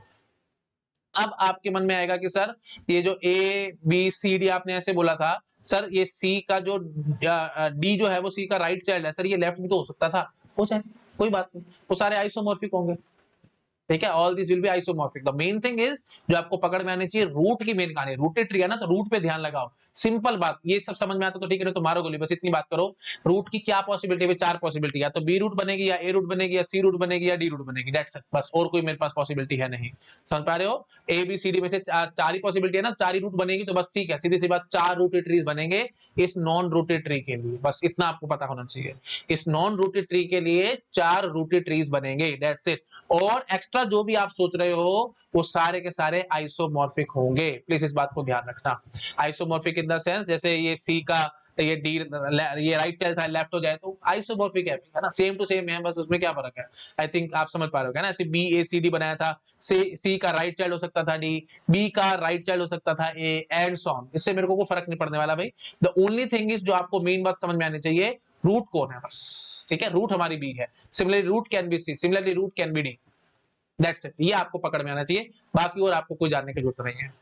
अब आपके मन में आएगा कि सर ये जो ए बी सी डी आपने ऐसे बोला था, सर ये सी का जो डी जो है वो सी का राइट चाइल्ड है, सर ये लेफ्ट भी तो हो सकता था। हो जाए, कोई बात नहीं, वो सारे आइसोमॉर्फिक होंगे। ठीक है, all this will be isomorphic. The main thing is जो आपको पकड़ में आनी चाहिए रूट की मेन कहानी, रूटेड ट्री है ना, तो रूट पे ध्यान लगाओ। सिंपल बात, ये सब समझ में आता तो ठीक है, तो मारो गोली, बस इतनी बात करो। रूट की क्या पॉसिबिलिटी है, चार पॉसिबिलिटी, या तो बी रूट बनेगी, या ए रूट बनेगी, या सी रूट बनेगी, या डी रूट बनेगी, दैट्स इट, बस और कोई मेरे पास पॉसिबिलिटी है नहीं। समझ पा रहे हो, ए बी सी डी में से चार ही पॉसिबिलिटी है ना, चार ही रूट बनेगी, तो बस ठीक है, सीधी सी बात, चार रूटेड ट्रीज बनेंगे इस नॉन रूटेड ट्री के लिए, बस इतना आपको पता होना चाहिए। इस नॉन रूटेड ट्री के लिए चार रूटेड ट्रीज बनेंगे, दैट्स इट। और एक्स्ट्रा जो भी आप सोच रहे हो वो सारे के सारे आइसोमॉर्फिक होंगे, प्लीज इस बात को ध्यान रखना। आइसोमॉर्फिक इन द सेंस जैसे ये सी का ये डी ये राइट चाइल्ड था लेफ्ट हो जाए तो आइसोमॉर्फिक है ना, सेम टू सेम है, बस उसमें क्या फर्क है। आई थिंक आप समझ पा रहे हो ना, ऐसे बी ए सी डी बनाया था, सी का राइट चाइल्ड हो सकता था डी, बी का राइट चाइल्ड हो सकता था ए, एंड सो ऑन। इससे मेरे को कोई फर्क नहीं पड़ने वाला भाई। द ओनली थिंग इज जो आपको मेन बात समझ में आनी चाहिए, रूट कौन है बस। ठीक है, रूट हमारी बी है, similarly root can be C, similarly root can be D, that's it. ये आपको पकड़ में आना चाहिए, बाकी और आपको कोई जानने की जरूरत नहीं है।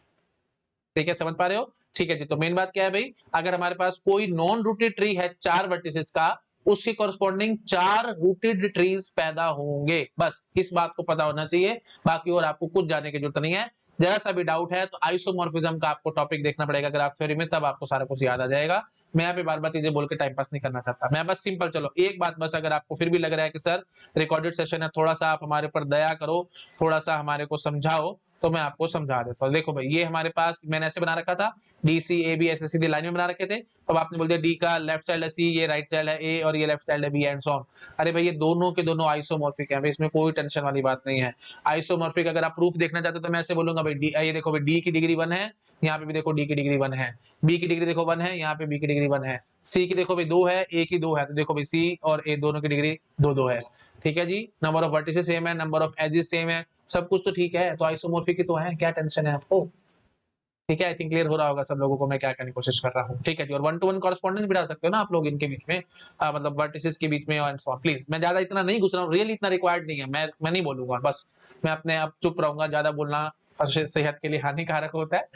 ठीक है, समझ पा रहे हो। ठीक है जी, तो मेन बात क्या है भाई, अगर हमारे पास कोई नॉन रूटेड ट्री है चार वर्टिसेस का, उसके कॉरस्पॉन्डिंग चार रूटेड ट्रीज पैदा होंगे, बस इस बात को पता होना चाहिए, बाकी और आपको कुछ जानने की जरूरत नहीं है। जरा सा भी डाउट है तो आइसोमॉर्फिज्म का आपको टॉपिक देखना पड़ेगा ग्राफ थ्योरी में, तब आपको सारा कुछ याद आ जाएगा। मैं यहाँ पे बार बार चीजें बोल के टाइम पास नहीं करना चाहता, मैं बस सिंपल, चलो एक बात बस, अगर आपको फिर भी लग रहा है कि सर रिकॉर्डेड सेशन है, थोड़ा सा आप हमारे ऊपर दया करो, थोड़ा सा हमारे को समझाओ, तो मैं आपको समझा देता हूँ। देखो भाई, ये हमारे पास मैंने ऐसे बना रखा था, डी सी ए बी ऐसे सीधी लाइन में बना रखे थे, अब आपने बोल दिया डी का लेफ्ट चाइल्ड है सी, ये राइट चाइल्ड है ए और ये लेफ्ट चाइल्ड है बी, एंड सो ऑन। अरे भाई ये दोनों के दोनों आइसोमॉर्फिक हैं, इसमें कोई टेंशन वाली बात नहीं है। आइसोमॉर्फिक अगर आप प्रूफ देखना चाहते हो तो मैं ऐसे बोलूंगा भाई, डी, ये देखो भाई डी की डिग्री 1 है, यहाँ पे भी देखो डी की डिग्री 1 है, बी की डिग्री देखो 1 है, यहाँ पे बी की डिग्री 1 है, सी की देखो भाई 2 है, ए की 2 है, तो देखो भाई सी और ए दोनों की डिग्री 2 है। ठीक है जी, नंबर ऑफ वर्टिसेस सेम है, नंबर ऑफ एजेस सेम है, सब कुछ तो ठीक है, तो आइसोमॉर्फिक ही तो है, क्या टेंशन है आपको। ठीक है, आई थिंक क्लियर हो रहा होगा सब लोगों को मैं क्या करने की कोशिश कर रहा हूँ। ठीक है जी, और वन टू वन कॉरेस्पॉन्डेंस बिठा सकते हो ना आप लोग इनके बीच में, मतलब वर्टिसेस के बीच में एंड सो ऑन। प्लीज, मैं ज्यादा इतना नहीं घुस रहा हूँ, रियली इतना रिक्वायर्ड नहीं है, मैं नहीं बोलूंगा, बस मैं अपने आप चुप रहूंगा, ज्यादा बोलना सेहत के लिए हानिकारक होता है,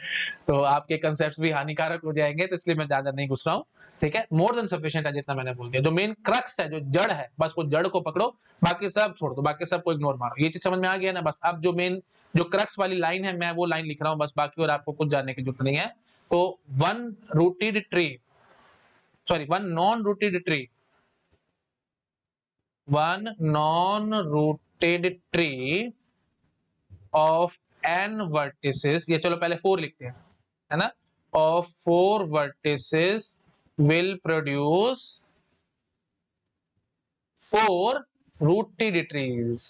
तो आपके कंसेप्ट भी हानिकारक हो जाएंगे, तो इसलिए मैं ज्यादा नहीं घुस रहा हूँ। ठीक है, मोर देन सफिशिएंट है जितना मैंने बोल दिया, जो मेन क्रक्स है, जो जड़ है, बस वो जड़ को पकड़ो, बाकी सब छोड़ दो, बाकी सब को इग्नोर मारो। ये चीज समझ में आ गया ना, बस अब जो मेन जो क्रक्स वाली लाइन है मैं वो लाइन लिख रहा हूँ बस, बाकी और आपको कुछ जानने की जरूरत नहीं है। तो one rooted tree, sorry one non rooted tree, one non rooted tree of n vertices, ये चलो पहले 4 लिखते हैं, है ना, of 4 vertices will produce 4 rooted trees।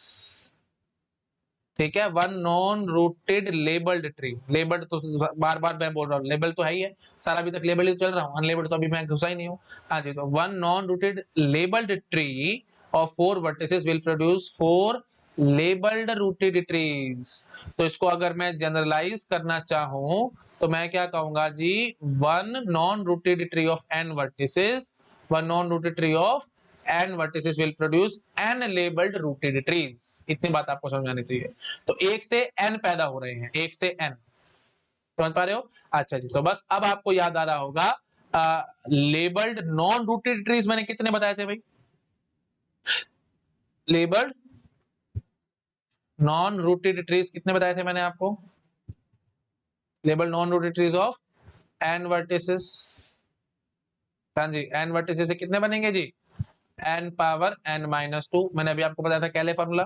ठीक है, one non rooted labelled tree, labelled तो बार बार मैं बोल रहा हूँ, लेबल तो है ही है, सारा अभी तक लेबल ही चल रहा हूँ, अनलेबल्ड तो अभी मैं घुसा ही नहीं हूँ। हाँ जी, तो one non rooted labelled tree of 4 vertices will produce 4 labelled rooted trees. तो इसको अगर मैं जनरलाइज करना चाहूं तो मैं क्या कहूंगा जी, one non rooted tree of n vertices, one non rooted tree of n vertices will produce n labelled rooted trees. इतनी बात आपको समझ आनी चाहिए। तो एक से n पैदा हो रहे हैं, एक से n, समझ पा रहे हो? अच्छा जी, तो बस अब आपको याद आ रहा होगा लेबल्ड नॉन रूटेड ट्रीज मैंने कितने बताए थे भाई? लेबल्ड नॉन रूटेड ट्रीज कितने बताए थे मैंने आपको? Label non rooted trees of n vertices. हाँ जी, n वर्टिसेस से कितने बनेंगे जी? n power n minus 2। मैंने अभी आपको बताया था कैले फॉर्मूला।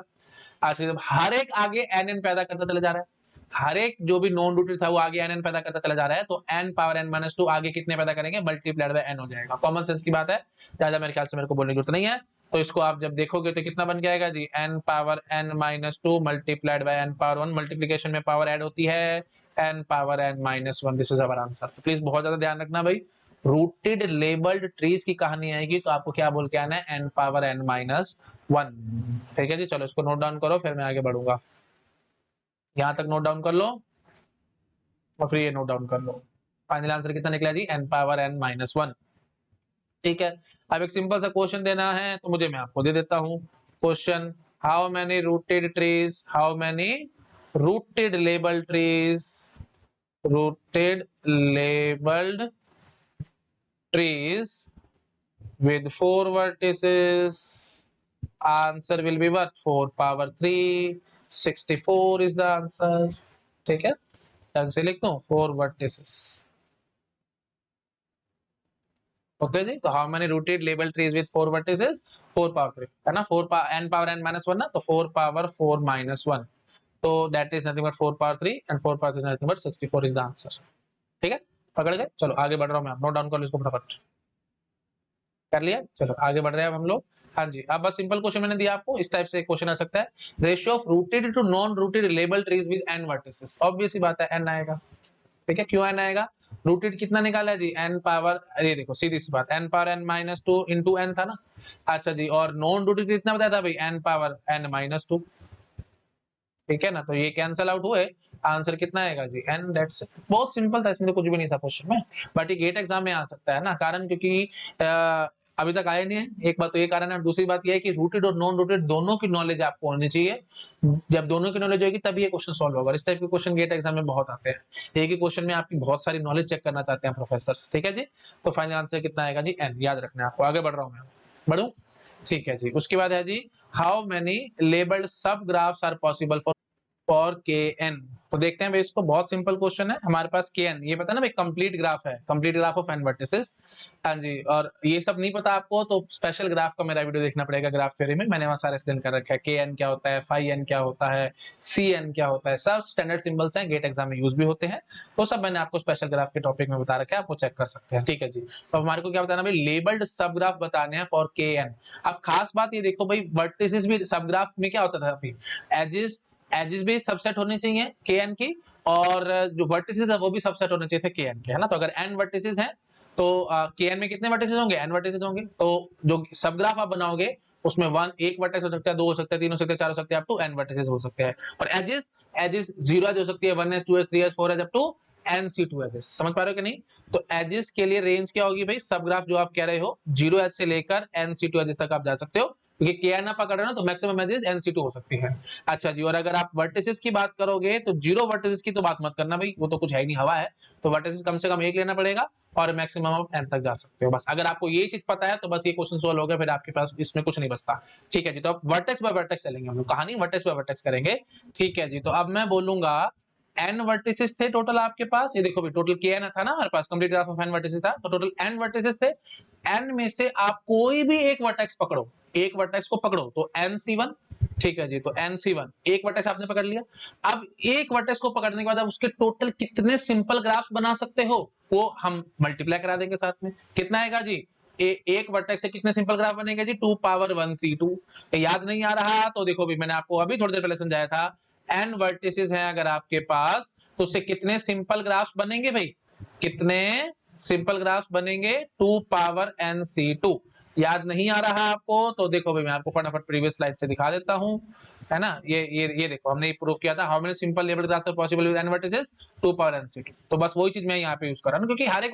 आज जब हर एक आगे n पैदा करता चला जा रहा है, हर एक जो भी नॉन रूटेड था वो आगे n पैदा करता चला जा रहा है, तो n पावर n माइनस 2 आगे कितने पैदा करेंगे? मल्टीप्लाइड बाय n हो जाएगा। कॉमन सेंस की बात है, ज्यादा मेरे ख्याल से मेरे को बोलने की जरूरत नहीं है। तो इसको आप जब देखोगे तो कितना बन जाएगा जी? n power n minus 2 multiplied by n power 1। Multiplication में पावर ऐड होती है, n power n minus 1। This is our answer. तो प्लीज बहुत ज्यादा ध्यान रखना भाई, रूटेड लेबल्ड ट्रीज की कहानी आएगी तो आपको क्या बोल के आना है? n power n minus 1। ठीक है जी, चलो इसको नोट डाउन करो, फिर मैं आगे बढ़ूंगा। यहां तक नोट डाउन कर लो और फिर ये नोट डाउन कर लो। फाइनल आंसर कितना निकला जी? n power n minus 1। ठीक है, अब एक सिंपल सा क्वेश्चन देना है तो मुझे, मैं आपको दे देता हूं question. How many rooted trees, how many rooted label trees, rooted labelled trees with 4 vertices, answer will be what? 4 power 3, 64 is the answer। ठीक है, ढंग से लिख दो, 4 vertices। ओके जी, तो how many rooted label trees with 4 vertices? 4 power 3 है ना, 4 n power n minus 1 ना, तो 4 पावर 4 माइनस 1, तो that is nothing but 4 power 3 and 4 power 3 nothing but 64 is the answer. ठीक है, पकड़ गए? चलो आगे बढ़ रहा हूं मैं, नोट डाउन कर लो इसको फटाफट। कर लिया? चलो आगे बढ़ रहे हैं अब हम लोग। हाँ जी, अब बस सिंपल क्वेश्चन मैंने दिया आपको, इस टाइप से एक क्वेश्चन आ सकता है। Ratio of rooted to non rooted label trees with n vertices. Obvious सी बात है n आएगा। ठीक है, क्यों n आएगा? रूटेड कितना निकाला है जी? n पावर, ये देखो सीधी सी बात, n power n minus 2 into n था ना। अच्छा जी, और नॉन रूटेड कितना बताया था भाई? n power n minus 2। ठीक है ना, तो ये कैंसल आउट हुए, आंसर कितना आएगा जी? n। दैट्स इट, बहुत सिंपल था, इसमें तो कुछ भी नहीं था क्वेश्चन में। बट ये गेट एग्जाम में आ सकता है ना, कारण क्योंकि अभी तक आया नहीं है। एक बात तो ये कारण है, दूसरी बात ये है कि रूटेड और नॉन रूटेड दोनों की नॉलेज आपको होनी चाहिए। जब दोनों की नॉलेज होगी तभी ये क्वेश्चन सॉल्व होगा। इस टाइप के क्वेश्चन गेट एग्जाम में बहुत आते हैं। एक ही क्वेश्चन में आपकी बहुत सारी नॉलेज चेक करना चाहते हैं प्रोफेसर। ठीक है जी, तो फाइनल आंसर कितना आएगा जी? n। याद रखना है आपको। आगे बढ़ रहा हूँ मैं, बढ़ू? ठीक है जी, उसके बाद है जी, how many labelled subgraphs are possible for के एन। तो देखते हैं भाई, इसको बहुत सिंपल क्वेश्चन है। हमारे पास के एन, ये पता ना भाई, कंप्लीट ग्राफ है, complete graph of n vertices. हाँ जी, और ये सब नहीं पता आपको तो स्पेशल ग्राफ का मेरा वीडियो देखना पड़ेगा ग्राफ थ्योरी में, मैंने वहां सारा एक्सप्लेन कर रखा है। के एन क्या होता है, फाई एन क्या होता है, सी एन क्या होता है, सब स्टैंडर्ड सिंबल्स हैं, गेट एग्जाम में यूज भी होते हैं। तो सब मैंने आपको स्पेशल ग्राफ के टॉपिक में बता रखा है, आपको चेक कर सकते हैं। ठीक है जी, तो हमारे को क्या बताना भाई? लेबल्ड सब ग्राफ बताने हैं फॉर के एन। अब खास बात ये देखो भाई, वर्टिसेस भी सब ग्राफ में क्या होता था अभी? एजिस भी सबसेट होनी चाहिए के एन की, और जो वर्टिसेस है वो भी सबसेट होने चाहिए थे के एन के, है ना। तो अगर एन वर्टिसेस हैं तो के एन में कितने वर्टिसेस होंगे? एन वर्टिसेस होंगे। तो जो सब ग्राफ आप बनाओगे उसमें वन एक वर्टेक्स हो सकता है, दो हो सकता है, तीन हो सकते हैं, चार हो सकते हैं, अप टू एन वर्टिसेस हो सकते हैं। और एजिस, एजिस जीरो एज हो सकती है, one edge, two edge, three edge, four edge, up to n C two edges. समझ पा रहे हो कि नहीं? तो एजिस के लिए रेंज क्या होगी भाई? सब ग्राफ जो आप कह रहे हो, जीरो एज से लेकर एन सी टू एजेस तक आप जा सकते हो, क्योंकि के एन आप पकड़ रहे हो ना, तो maximum edges n C two हो सकती है। अच्छा जी, और अगर आप वर्टिसेस की बात करोगे तो जीरो वर्टिसेस की तो बात मत करना भाई, वो तो कुछ है ही नहीं, हवा है। तो वर्टिसेस कम से कम एक लेना पड़ेगा और मैक्सिमम आप एन तक जा सकते हो। बस अगर आपको ये चीज पता है तो बस ये क्वेश्चन सोल्व हो गया, फिर आपके पास इसमें कुछ नहीं बचता। ठीक है जी, तो अब वर्टेक्स बाय वर्टेक्स चलेंगे हम लोग, कहानी वर्टेक्स बाय वर्टेक्स करेंगे। ठीक है जी, तो अब मैं बोलूंगा एन वर्टिसेस थे टोटल आपके पास, ये देखो भाई, टोटल के एन था ना हमारे पास, complete graph of n vertices था, तो टोटल एन वर्टिसेस थे। एन में से आप कोई भी एक वर्टेक्स पकड़ो, एक वर्टेक्स को पकड़ो, तो एन सी वन। ठीक है जी, तो एन सी वन एक वर्टेक्स आपने पकड़ लिया। अब एक वर्टेक्स को पकड़ने के बाद आप उसके टोटल कितने सिंपल ग्राफ्स बना सकते हो वो हम मल्टीप्लाई करा देंगे साथ में। कितना आएगा जी? एक वर्टेक्स से कितने सिंपल ग्राफ बनेंगे जी? 2 पावर 1 C2। याद नहीं आ रहा तो देखो भी, मैंने आपको अभी थोड़ी देर पहले समझाया था, n वर्टिसेस हैं अगर आपके पास तो उससे कितने सिंपल ग्राफ्स बनेंगे भाई? कितने सिंपल ग्राफ्स बनेंगे? 2 पावर n C2। याद नहीं आ रहा आपको तो देखो भाई, मैं आपको फटाफट प्रीवियस स्लाइड से दिखा देता हूं। है ना, ये देखो हमने ये प्रूव किया था, how many simple labelled graphs are possible with n vertices 2 power n c2। तो बस वही चीज मैं यहाँ पे यूज कर रहा हूँ, क्योंकि हर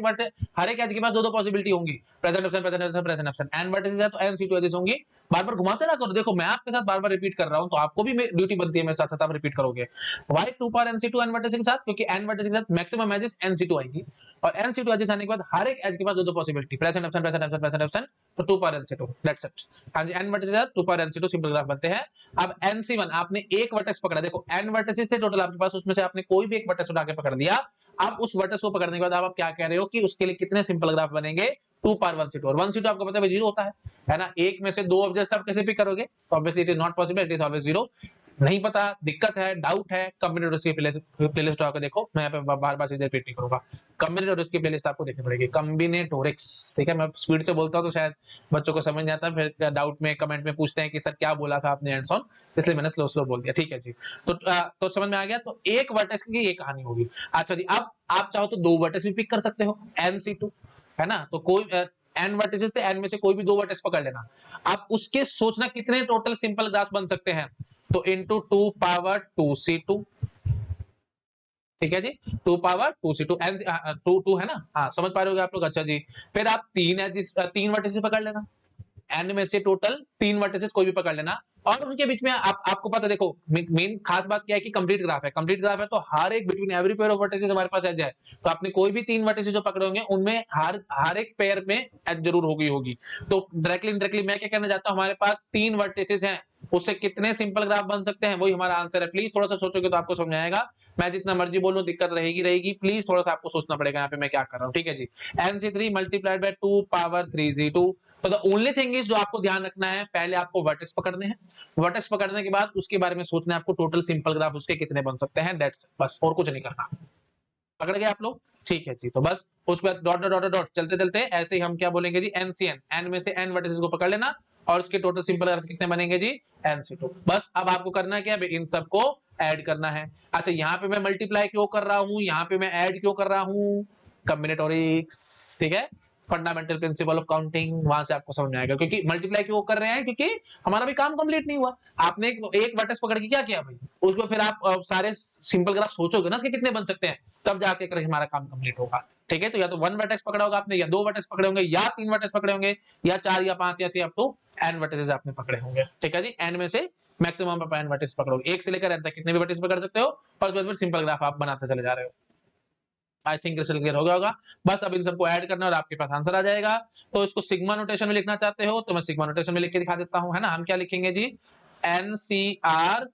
एक एज के पास दो पॉसिबिलिटी होंगी, present option present option present option, n vertices है तो n c2 एजेस होंगी। बार बार घुमाते ना करो, देखो मैं आपके साथ बार बार रिपीट कर रहा हूँ, तो आपको भी ड्यूटी बनती है मेरे साथ साथ आप रिपीट करोगे। Why 2 power n c2 n vertices के साथ, क्योंकि n वर्टिसेस के साथ मैक्सिमम एजेस n c2 आएगी, और n c2 एजेस आने के बाद हर एक एज के पास दो possibility, present option present option present option, तो 2 power n c2, that's it. हाँ जी, n vertices 2 power n c2 simple graph बनते हैं। अब nc1 आपने एक वर्टेक्स पकड़ा, देखो n वर्टिसेस थे टोटल आपके पास, उसमें से आपने कोई भी एक वर्टेक्स उठा के पकड़ लिया। अब उस वर्टेक्स को पकड़ने के बाद आप क्या कह रहे हो कि उसके लिए कितने सिंपल ग्राफ बनेंगे, 2 पावर 1c2, और 1c2 आपको पता है जीरो होता है ना, एक में से दो ऑब्जेक्ट्स आप कैसे पिक करोगे, तो obviously it is not possible, it is always zero. नहीं पता, दिक्कत है, डाउट है, कम्बिनेटर्स की प्लेलिस्ट आकर देखो, मैं यहाँ पे बार बार चीजें रिपीट नहीं करूंगा, कम्बिनेटर्स की प्लेलिस्ट आपको देखनी पड़ेगी, कम्बिनेटोरिक्स, ठीक है। मैं स्पीड से बोलता हूँ तो शायद बच्चों को समझ नहीं आता, फिर डाउट में कमेंट में पूछते हैं कि सर क्या बोला था आपने हैंड्स ऑन, इसलिए मैंने स्लो स्लो बोल दिया, ठीक है जी। तो समझ में आ गया, तो एक वर्टेक्स की ये कहानी होगी। अच्छा जी, अब आप चाहो तो दो वर्टेक्स भी पिक कर सकते हो, nc2 है ना, तो कोई n वर्टिसेस थे, n में से कोई भी दो वर्टेक्स पकड़ लेना। आप उसके सोचना कितने टोटल सिंपल ग्राफ बन सकते हैं, तो इनटू 2 पावर 2c2, ठीक है जी, 2 पावर 2c2 n 2 है ना, हाँ समझ पा रहे हो आप लोग, अच्छा जी। फिर आप तीन वर्टिसेस पकड़ लेना, n में से टोटल तीन वर्टिसेस कोई भी पकड़ लेना, और उनके बीच में आपको पता, देखो मेन खास बात क्या है कि कंप्लीट ग्राफ है, कंप्लीट ग्राफ है तो हर एक between every pair of vertices हमारे पास एज है, तो आपने कोई भी तीन वर्टिसेस जो पकड़े होंगे उनमें हर एक पेयर में एज जरूर होगी। तो डायरेक्टली इनडायरेक्टली मैं क्या कहना चाहता हूं, हमारे पास तीन वर्टिसेस हैं, उससे कितने सिंपल ग्राफ बन सकते हैं, वही हमारा आंसर है। प्लीज थोड़ा सा सोचोगे तो आपको समझ आएगा, मैं जितना मर्जी बोलूं दिक्कत रहेगी, प्लीज थोड़ा सा आपको सोचना पड़ेगा यहाँ पे मैं क्या कर रहा हूँ, ठीक है जी। nc3 multiplied by 2 power 3c2, तो द ओनली थिंग इज जो आपको ध्यान रखना है, पहले आपको वर्टेक्स पकड़ने हैं, वर्टेक्स पकड़ने के बाद उसके बारे में सोचना है आपको, टोटल सिंपल ग्राफ उसके कितने बन सकते हैं, दैट्स बस, और कुछ नहीं करना। पकड़ गए आप लोग, ठीक है जी। तो बस उस पर डॉट डॉट डॉट डॉट चलते चलते ऐसे ही हम क्या बोलेंगे जी, एनसीएन, एन में से एन वर्टिसेस को पकड़ लेना, और उसके टोटल सिंपल ग्राफ कितने बनेंगे जी, nc2। बस अब आपको करना है क्या, इन सबको ऐड करना है। अच्छा, यहाँ पे मैं मल्टीप्लाई क्यों कर रहा हूँ, यहाँ पे मैं ऐड क्यों कर रहा हूँ, कॉम्बिनेटोरिक्स, ठीक है, फंडामेंटल प्रिंसिपल ऑफ काउंटिंग, वहां से आपको समझ में आएगा। क्योंकि मल्टीप्लाई क्यों कर रहे हैं, क्योंकि हमारा भी काम कंप्लीट नहीं हुआ, आपने एक वर्टेक्स पकड़ के क्या किया भाई, उसको फिर आप सारे सिंपल ग्राफ सोचोगे ना उसके कितने बन सकते हैं, तब जाके कर हमारा काम कंप्लीट होगा, ठीक है। तो या तो वन वर्टेक्स पकड़ा होगा आपने, या दो वर्टेक्स पकड़े होंगे, या तीन वर्टेक्स पकड़े होंगे, या चार या पांच, ऐसे अप टू एन वर्टेक्स आपने पकड़े होंगे, ठीक है जी। एन में से मैक्सिमम आप एन वर्टेक्स पकड़ोगे, एक से लेकर एन तक कितने भी वर्टेक्स पकड़ सकते हो, और उसके बाद फिर सिंपल ग्राफ आप बनाते चले जा रहे हो। आई थिंक रिजल्ट क्लियर हो गया होगा। बस अब इन सबको ऐड करना और आपके पास आंसर आ जाएगा। तो इसको सिग्मा नोटेशन में लिखना चाहते हो तो मैं सिग्मा नोटेशन में लिख के दिखा देता हूं, है ना। हम क्या लिखेंगे जी, NCR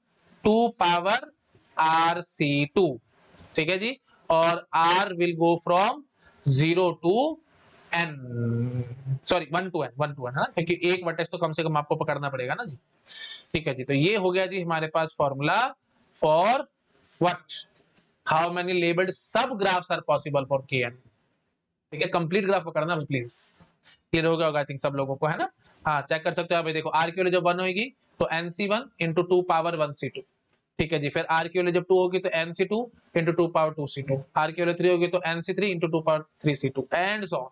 2 पावर RC2, ठीक है जी, और R will go from 0 to n, sorry 1 to n, है ना, क्योंकि एक वर्टेक्स तो कम से कम आपको पकड़ना पड़ेगा ना जी, ठीक है जी। तो ये हो गया जी हमारे पास formula for what, how many labelled subgraphs are possible for kn, ठीक है। कंप्लीट ग्राफ पकड़ना प्लीज, क्लियर हो गया होगा आई थिंक सब लोगों को, है ना। हाँ चेक कर सकते हो आप, देखो r की वैल्यू जब 1 होगी तो nc1 इंटू 2 पावर 1c2, ठीक है जी। फिर r की वैल्यू जब 2 होगी तो nc2 into 2 power 2c2, r की वैल्यू 3 होगी तो nc3 into 2 power 3c2 and so on,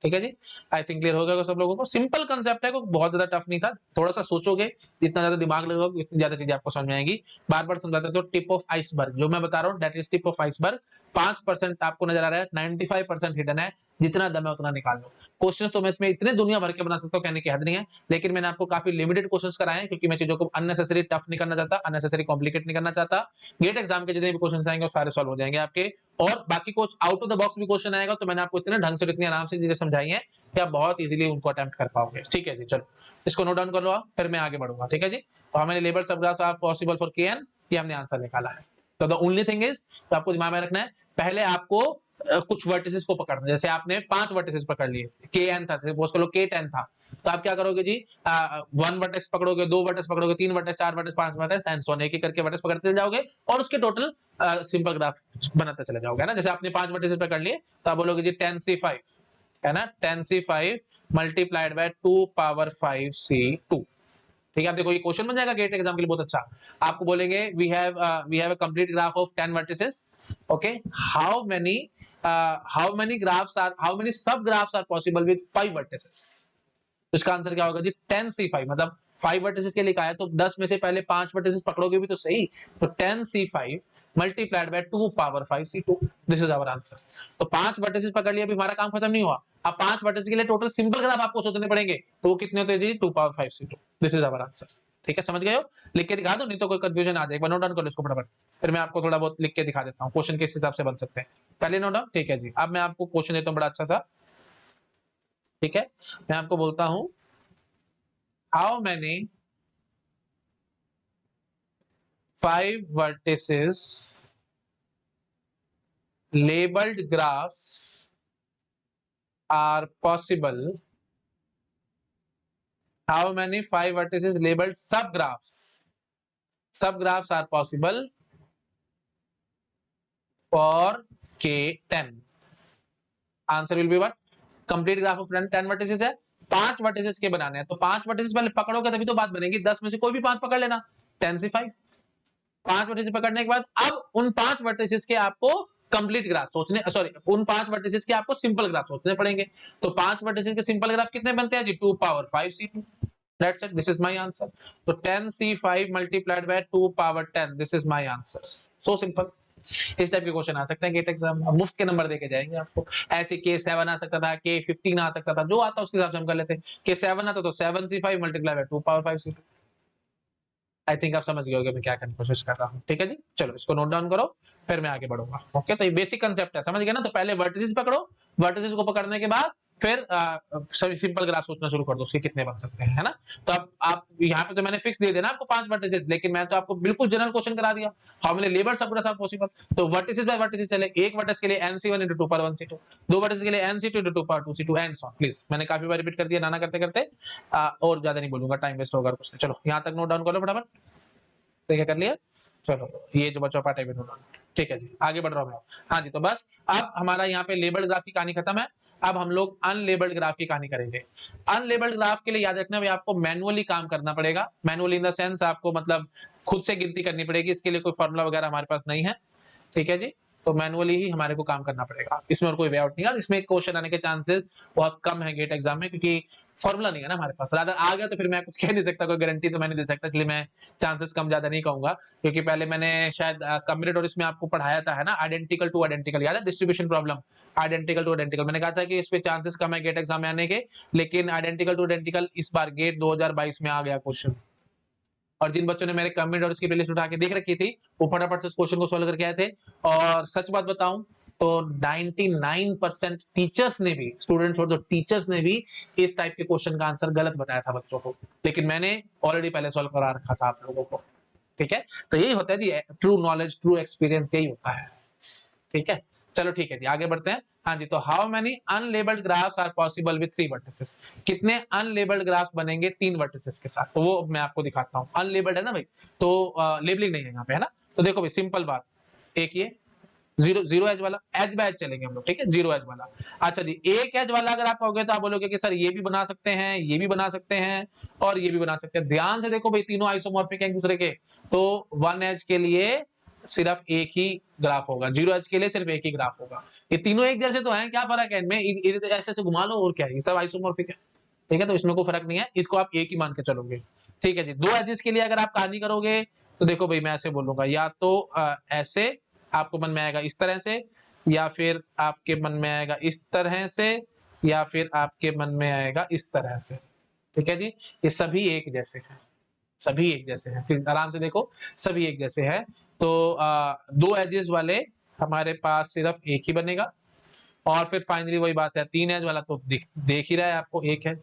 ठीक है जी। आई थिंक क्लियर हो गया सब लोगों को, सिंपल कंसेप्ट है, बहुत ज्यादा टफ नहीं था, थोड़ा सा सोचोगे, जितना ज्यादा दिमाग लगाओगे उतनी ज्यादा चीजें आपको समझ में आएगी। बार बार समझाते तो टिप ऑफ आइसबर्ग जो मैं बता रहा हूँ, that is tip of iceberg. 5% आपको नजर आ रहा है, 95% हिडन है, जितना दम है उतना निकाल लो। क्वेश्चंस तो मैं इसमें इतने दुनिया भर के बना सकता हूँ, कहने की हद नहीं है, लेकिन मैंने आपको काफी लिमिटेड क्वेश्चंस कराए हैं, क्योंकि मैं चीजों को अननेसेसरी टफ नहीं करना चाहता, अननेसेसरी कॉम्प्लिकेट नहीं करना चाहता। गेट एग्जाम के जितने भी क्वेश्चन आएंगे वो सारे सॉल्व हो जाएंगे आपके, और बाकी कुछ आउट ऑफ द बॉक्स भी क्वेश्चन आएगा तो मैंने आपको इतने ढंग से इतनी आराम से चीजें समझाई है कि आप बहुत इजीली उनको अटेम्प्ट कर पाओगे, ठीक है जी। चलो इसको नोट डाउन कर लो आप, फिर मैं आगे बढ़ूंगा, ठीक है जी। तो हमें labelled subgraphs are possible for kn, ये हमने आंसर निकाला है। तो द ओनली थिंग इज, तो आपको दिमाग में रखना है, पहले आपको कुछ वर्टिसेस को पकड़ना, जैसे आपने 5 वर्टिसेस पकड़ लिए, kn था, सपोज करो k10 था, तो आप क्या करोगे जी, 1 वर्टेक्स पकड़ोगे, 2 वर्टेक्स पकड़ोगे, 3 vertex, 4 vertex, 5 vertex and so on, एक करके वर्टेक्स पकड़ते चले जाओगे और उसके टोटल सिंपल ग्राफ बनाते चले जाओगे, है ना। जैसे आपने 5 वर्टिसेस पकड़ लिए तो आप बोलोगे जी 10c5, है ना, 10c5 multiplied by 2 power 5c2, ठीक है। आप देखो ये क्वेश्चन बन जाएगा गेट एग्जाम के लिए बहुत अच्छा। आपको बोलेंगे we have a complete graph of 10 vertices, okay, how many graphs are, how many subgraphs are possible with 5 vertices. तो इसका आंसर क्या होगा जी, 10c5, मतलब 5 वर्टिसेस के लिए कहा है तो 10 में से पहले 5 वर्टिसेस पकड़ोगे भी तो सही। तो 10c5 multiplied by 2 power 5c2, this is our answer. तो 5 वर्टिसेस पकड़ लिया, अभी हमारा काम खत्म नहीं हुआ। अब 5 वर्टिसेस के लिए टोटल सिंपल ग्राफ आपको सोचने पड़ेंगे, तो वो कितने होते हैं जी? 2 power 5c2, this is our answer. ठीक है, समझ गए हो? लिख के दिखा दो, नहीं तो कोई कंफ्यूजन आ जाएगा। नोट डाउन कर लो इसको फटाफट, फिर मैं आपको थोड़ा बहुत लिख के दिखा देता हूँ क्वेश्चन किस हिसाब से बन सकते हैं। पहले नोट डाउन, ठीक है जी। अब मैं आपको क्वेश्चन देता हूँ बड़ा अच्छा सा, ठीक है। मैं आपको बोलता हूँ, how many 5 vertices labeled graphs are possible? How many 5 vertices labeled subgraphs are possible for K10? Answer will be what? Complete graph of 10 vertices है, 5 vertices के बनाने हैं, तो 5 vertices पहले पकड़ोगे तभी तो बात बनेगी। 10 में से कोई भी 5 पकड़ लेना, 10c5। 5 वर्टिसेस पकड़ने के बाद अब उन 5 वर्टिसेस के आपको कंप्लीट ग्राफ सोचने, सॉरी, उन 5 वर्टिसेस के आपको सिंपल ग्राफ सोचने पड़ेंगे। तो 5 वर्टिसेस के सिंपल ग्राफ कितने बनते हैं जी? 2 power 5c2, that's it, this is my answer. तो 10c5 multiplied by 2 power 10, this is my answer. So simple. इस टाइप के क्वेश्चन आ सकते हैं गेट एग्जाम में, मुफ्त के नंबर देके जाएंगे आपको। ऐसे K7 आ सकता था, K15 आ सकता था, जो आता उसके हिसाब से हम कर लेते हैं। K7 आता तो 7c5 multiplied by 2 power 5c2। I think आप समझ गए होंगे मैं क्या करने की कोशिश कर रहा हूँ। ठीक है जी, चलो इसको नोट डाउन करो, फिर मैं आगे बढ़ूंगा। ओके, तो ये बेसिक कंसेप्ट है, समझ गए ना? तो पहले वर्टिसेस पकड़ो, वर्टिसेस को पकड़ने के बाद फिर सिंपल ग्राफ सोचना शुरू कर दो, उसके कितने बन सकते हैं, है ना? तो अब आप यहाँ पे तो मैंने फिक्स दे देना आपको 5 वर्टिसेस, लेकिन मैं तो आपको बिल्कुल जनरल क्वेश्चन करा दिया, how many labelled subgraphs are possible. तो वर्टिसेस बाय वर्टिसेस चले, एक वर्टिस के लिए nc1 into 2 power 1c2, दो वर्टिस के लिए nc2 into 2 power 2c2 and so on. Please, मैंने काफी बार रिपीट कर दिया, नाना करते करते और ज्यादा नहीं बोलूंगा, टाइम वेस्ट होगा कुछ। चलो यहाँ तक नोट डाउन कर लो फटाफट, ठीक है, कर लिया? चलो ये जो बच्चों पार्ट है, ठीक है जी, आगे बढ़ रहा हूँ मैं। हाँ जी, तो बस अब हमारा यहाँ पे लेबल्ड ग्राफ की कहानी खत्म है। अब हम लोग अनलेबल्ड ग्राफ की कहानी करेंगे। अनलेबल्ड ग्राफ के लिए याद रखना भाई, आपको मैनुअली काम करना पड़ेगा। मैनुअली इन द सेंस आपको मतलब खुद से गिनती करनी पड़ेगी, इसके लिए कोई फॉर्मूला वगैरह हमारे पास नहीं है। ठीक है जी, तो मैनुअली ही हमारे को काम करना पड़ेगा, इसमें और कोई वे आउट नहीं है। इसमें क्वेश्चन आने के चांसेस बहुत कम है गेट एग्जाम में, क्योंकि फॉर्मूला नहीं है ना हमारे पास। अगर आ गया तो फिर मैं कुछ कह नहीं सकता, कोई गारंटी तो मैं नहीं दे सकता, इसलिए मैं चांसेस कम ज्यादा नहीं कहूंगा। क्योंकि पहले मैंने शायद कम्बिनेटोरियस में आपको पढ़ाया था, है ना, आइडेंटिकल टू आइडेंटिकल, याद है? Distribution problem, identical two identical, मैंने कहा था कि इस पे चांसेस कम है गेट एग्जाम में आने के, लेकिन आइडेंटिकल टू आइडेंटिकल इस बार गेट 2022 में आ गया क्वेश्चन। और जिन बच्चों ने मेरे कमेंट और उसकी प्लेलिस्ट उठा के देख रखी थी, वो फटाफट से उस क्वेश्चन को सॉल्व करके आए थे। और सच बात बताऊं तो 99% टीचर्स ने भी, स्टूडेंट्स और टीचर्स ने भी इस टाइप के क्वेश्चन का आंसर गलत बताया था बच्चों को, लेकिन मैंने ऑलरेडी पहले सॉल्व करा रखा था आप लोगों को। ठीक है, तो यही होता है जी ट्रू नॉलेज, ट्रू एक्सपीरियंस, यही होता है। ठीक है, चलो ठीक है जी, आगे बढ़ते हैं। हाँ जी, तो how many unlabelled graphs are possible with 3 vertices? कितने अनलेबल्ड ग्राफ्स बनेंगे 3 वर्टिसेस के साथ? तो वो मैं आपको दिखाता हूँ। अनलेबल्ड है ना भाई, तो लेबलिंग नहीं है यहाँ पे, है ना? तो देखो भाई, सिंपल बात, एक ये जीरो जीरो एज वाला, एज बाय एज चलेंगे हम लोग, ठीक है, जीरो एज वाला। अच्छा जी, एक एज वाला अगर आप कहोगे तो आप बोलोगे कि सर ये भी बना सकते हैं, ये भी बना सकते हैं, और ये भी बना सकते हैं। ध्यान से देखो भाई, तीनों आइसोमॉर्फिक हैं एक दूसरे के, तो वन एज के लिए सिर्फ एक ही ग्राफ होगा, जीरो एज के लिए सिर्फ एक ही ग्राफ होगा। ये तीनों एक जैसे तो हैं, क्या फर्क है इनमें? ऐसे ऐसे घुमा लो और क्या है, ये सब आइसोमॉर्फिक है। ठीक है, तो इसमें कोई फर्क नहीं है, इसको आप एक ही मान के चलोगे। ठीक है जी, दो एजेस के लिए अगर आप कहानी करोगे तो देखो भाई, मैं ऐसे बोलूंगा, या तो ऐसे आपको मन में आएगा इस तरह से, या फिर आपके मन में आएगा इस तरह से, या फिर आपके मन में आएगा इस तरह से। ठीक है जी, ये सभी एक जैसे हैं, सभी एक जैसे हैं, प्लीज आराम से देखो, सभी एक जैसे हैं। तो दो एजेस वाले हमारे पास सिर्फ एक ही बनेगा। और फिर फाइनली वही बात है, तीन एज वाला तो देख ही रहा है आपको, एक है,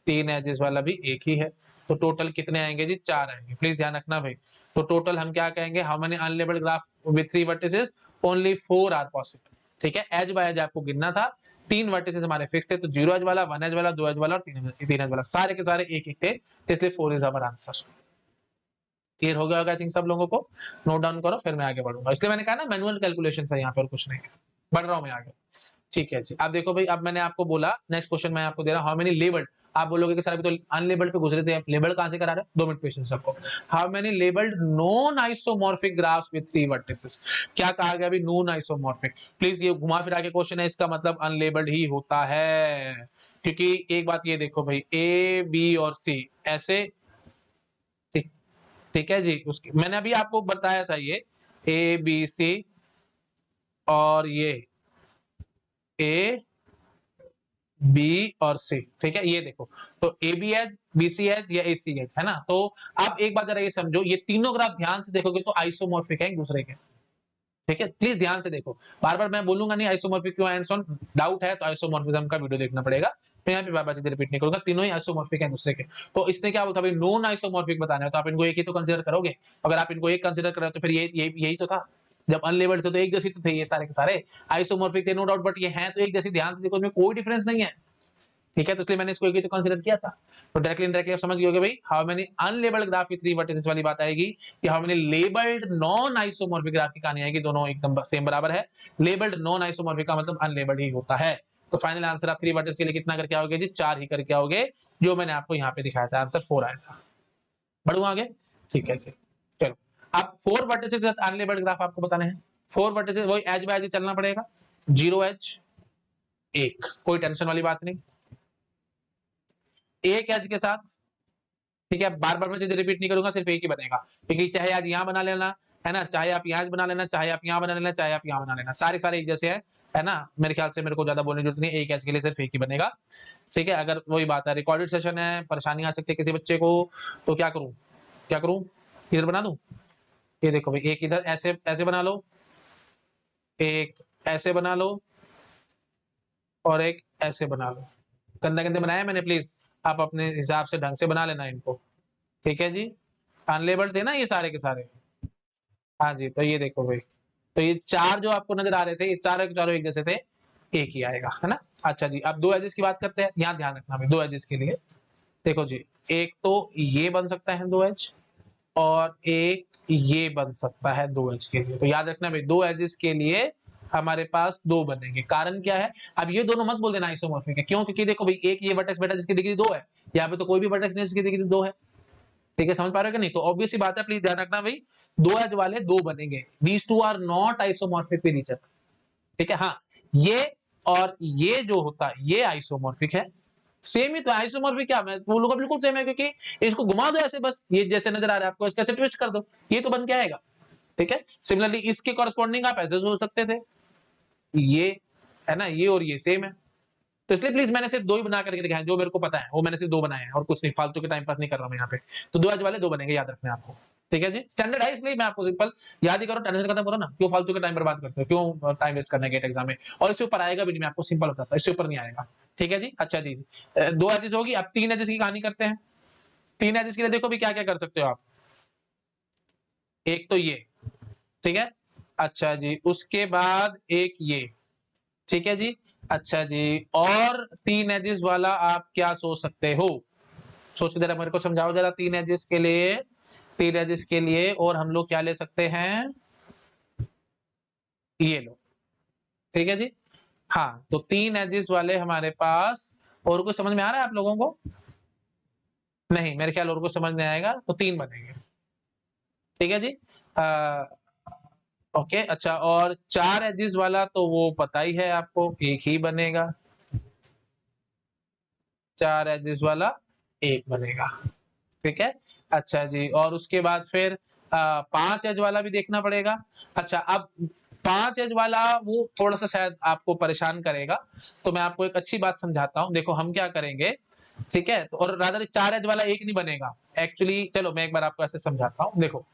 तीन एजेस वाला भी एक ही है। तो टोटल कितने आएंगे जी? 4 आएंगे, प्लीज ध्यान रखना भाई। तो टोटल हम क्या कहेंगे, how many unlabelled graph with 3 vertices? Only 4 are possible. ठीक है, एज बाय एज आपको गिनना था, 3 वर्टिसेस हमारे फिक्स थे, तो जीरो एज वाला, वन एज वाला, दो एज वाला और तीन एज वाला, सारे के सारे एक एक थे, इसलिए 4 इज आवर आंसर। क्लियर हो गया होगा आई थिंक सब लोगों को। नोट डाउन करो, फिर मैं आगे बढ़ूंगा, इसलिए मैंने कहा ना मैनुअल कैलकुलेशन है यहाँ पर, कुछ नहीं है। बढ़ रहा हूँ मैं आगे। ठीक है जी, अब देखो भाई, अब मैंने आपको बोला नेक्स्ट क्वेश्चन मैं आपको दे रहा हूं, हाउ मेनी लेबल्ड। आप बोलोगे कि सर अभी तो अनलेबल्ड पे गुजरे थे, आप लेबल्ड कहां से करा रहे हो? 2 मिनट पेशेंस आपको। How many labelled non isomorphic graphs with 3 vertices? क्या कहा गया अभी? Non isomorphic. प्लीज ये घुमा फिरा के क्वेश्चन है, इसका मतलब अनलेबल्ड ही होता है। क्योंकि एक बात ये देखो भाई, ए बी और सी ऐसे ठीक है जी। उसकी मैंने अभी आपको बताया था, ये ए बी सी और ये ए बी और सी, ठीक है। ये देखो, तो A B edge, B C edge या ए सी एज, है ना। तो अब एक बात जरा ये समझो, ये तीनों ग्राफ ध्यान से देखोगे तो आइसोमॉर्फिक है एक दूसरे के, ठीक है। प्लीज ध्यान से देखो, बार बार मैं बोलूंगा नहीं आइसोमॉर्फिक क्यों एंड ऑन, डाउट है तो आइसोमॉर्फिज्म का वीडियो देखना पड़ेगा। मैं यहाँ पे बार बार चीजें रिपीट नहीं करूंगा, तीनों ही आइसोमॉर्फिक है दूसरे के। तो इसने क्या बोला था भाई, नॉन आइसोमॉर्फिक बताना है तो आप इनको एक ही तो कंसीडर करोगे। अगर आप इनको एक कंसीडर कर रहे हो तो फिर यही तो था, जब अनलेबल्ड थे तो एक जैसे तो थे ये सारे के सारे, आइसोमॉर्फिक थे नो डाउट, बट ये हैं तो एक जैसी। ध्यान से देखो, इनमें कोई डिफरेंस नहीं है, ठीक है। तो इसलिए मैंने इसको एक ही तो कंसीडर किया था। तो डायरेक्टली इनडायरेक्टली आप समझ गए भाई, how many unlabelled graph with 3 vertices वाली बात आएगी, कि how many labelled non isomorphic graph की कहानी आएगी। दोनों एकदम सेम बराबर है, लेबल्ड नॉन आइसोमॉर्फिक का मतलब अनलेबल्ड ही होता है। तो फाइनल आंसर आप 3 वर्टिसेस के लिए कितना करके आओगे जी, 4 ही करके आओगे, जो मैंने आपको यहाँ पे दिखाया था, आंसर 4 आया था। बढ़ू आगे, ठीक है जी। चलो, अब 4 वर्टिसेस अनलेबल्ड ग्राफ आपको बताने हैं। 4 वर्टिसेस वही एज बाय एज चलना पड़ेगा, 0 एज, एक, कोई टेंशन वाली बात नहीं, एक एज के साथ, ठीक है। बार बार मैं चीजें रिपीट नहीं करूंगा, सिर्फ एक ही बनेगा, क्योंकि चाहे आज यहाँ बना लेना, है ना, चाहे आप यहाँ बना लेना, चाहे आप यहाँ बना लेना, चाहे आप यहाँ बना लेना, सारे सारे एक जैसे है ना। मेरे ख्याल से मेरे को ज्यादा बोलने की जरूरत नहीं, एक एच के लिए सिर्फ एक ही बनेगा, ठीक है। अगर वही बात है, रिकॉर्डेड सेशन है, परेशानी आ सकती है किसी बच्चे को, तो क्या करूं, क्या करूं, इधर बना दूं। ये देखो भाई, एक इधर ऐसे ऐसे बना लो, एक ऐसे बना लो, और एक ऐसे बना लो। गंदा गंदे बनाया मैंने, प्लीज आप अपने हिसाब से ढंग से बना लेना इनको, ठीक है जी। अनलेबल्ड थे ना ये सारे के सारे, हाँ जी। तो ये देखो भाई, तो ये 4 जो आपको नजर आ रहे थे, ये चारों के चारों एक जैसे थे, एक ही आएगा, है ना। अच्छा जी, अब 2 एजेस की बात करते हैं, यहाँ ध्यान रखना भाई, 2 एजेस के लिए देखो जी, एक तो ये बन सकता है 2 एज, और एक ये बन सकता है 2 एज के लिए। तो याद रखना भाई, 2 एजेस के लिए हमारे पास 2 बनेंगे। कारण क्या है, अब ये दोनों मत बोल देना आइसोमॉर्फिक है, क्यों, क्योंकि देखो भाई, एक ये वर्टेक्स बेटा जिसकी डिग्री 2 है, यहाँ पे तो कोई भी वर्टेक्स नहीं जिसकी डिग्री 2 है, ठीक है। समझ पा रहे हो कि नहीं। तो ऑब्वियस बात है, प्लीज ध्यान रखना भाई, 2 एज वाले 2 बनेंगे, these two are not isomorphic with each other, ठीक है। हाँ, ये और ये जो होता है ये आइसोमॉर्फिक है, सेम ही तो आइसोमॉर्फिक, क्या मैं बोलूंगा, बिल्कुल सेम है, क्योंकि इसको घुमा दो ऐसे बस, ये जैसे नजर आ रहा है आपको, इसका ऐसे ट्विस्ट कर दो, ये तो बन के आएगा, ठीक है। सिमिलरली इसके कॉरेस्पॉन्डिंग आप ऐसे सोच सकते थे, ये है ना, ये और ये सेम है। तो इसलिए प्लीज मैंने सिर्फ 2 ही बना करके दिखाए, जो मेरे को पता है वो मैंने सिर्फ 2 बनाए हैं, और कुछ नहीं, फालतू के टाइम पास नहीं कर रहा हूं यहाँ पे। तो 2 एज वाले 2 बनेंगे, याद रखना है आपको, ठीक है जी। स्टैंडर्ड है, इसलिए मैं आपको सिंपल याद ही करो, टेंशन खत्म करो ना, क्यों फालतू के टाइम बर्बाद करते हो, क्यों टाइम वेस्ट करना है गेट एग्जाम में। और इससे ऊपर आएगा भी नहीं, मैं आपको सिंपल बताता हूं, इससे ऊपर नहीं आएगा, ठीक है जी। अच्छा जी, 2 एजेस होगी, अब 3 एजेस की कहानी करते हैं। 3 एजेस के लिए देखो भी क्या क्या कर सकते हो आप, एक तो ये, ठीक है। अच्छा जी, उसके बाद एक ये, ठीक है जी। अच्छा जी, और 3 एजेस वाला आप क्या सोच सकते हो, सोच के जरा मेरे को समझाओ जरा। 3 एजेस के लिए, 3 एजेस के लिए और हम लोग क्या ले सकते हैं, ये लो, ठीक है जी। हाँ, तो 3 एजेस वाले हमारे पास, और कुछ समझ में आ रहा है आप लोगों को, नहीं मेरे ख्याल और कुछ समझ नहीं आएगा, तो 3 बनेंगे, ठीक है जी। ओके, अच्छा, और 4 एजेस वाला तो वो पता ही है आपको, एक ही बनेगा, 4 एजेस वाला एक बनेगा, ठीक है। अच्छा जी, और उसके बाद फिर 5 एज वाला भी देखना पड़ेगा। अच्छा, अब 5 एज वाला वो थोड़ा सा शायद आपको परेशान करेगा, तो मैं आपको एक अच्छी बात समझाता हूं। देखो हम क्या करेंगे, ठीक है, तो और रादर 4 एज वाला एक नहीं बनेगा एक्चुअली। चलो मैं एक बार आपको ऐसे समझाता हूं, देखो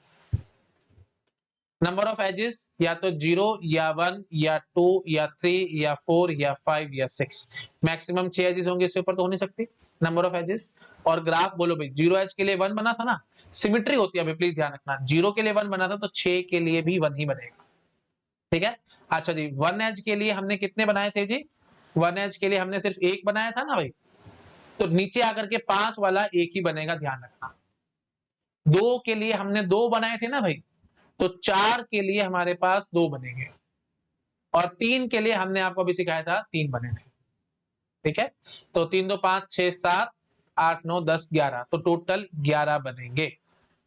नंबर ऑफ एजेस या तो 0 या 1 या 2 या 3 या 4 या 5 या 6, मैक्सिमम 6 एजेस होंगे, इससे ऊपर तो हो नहीं सकती नंबर ऑफ एजेस। और ग्राफ बोलो भाई, 0 एज के लिए 1 बना था ना, सिमिट्री होती है अभी, प्लीज ध्यान रखना, 0 के लिए 1 बना था तो 6 के लिए भी 1 ही बनेगा, ठीक है। अच्छा जी, 1 एज के लिए हमने कितने बनाए थे जी, 1 एज के लिए हमने सिर्फ एक बनाया था ना भाई, तो नीचे आकर के 5 वाला एक ही बनेगा, ध्यान रखना। 2 के लिए हमने 2 बनाए थे ना भाई, तो 4 के लिए हमारे पास 2 बनेंगे, और 3 के लिए हमने आपको अभी सिखाया था 3 बने थे, ठीक है। तो 3 2 5 6 7 8 9 10 11, तो टोटल 11 बनेंगे,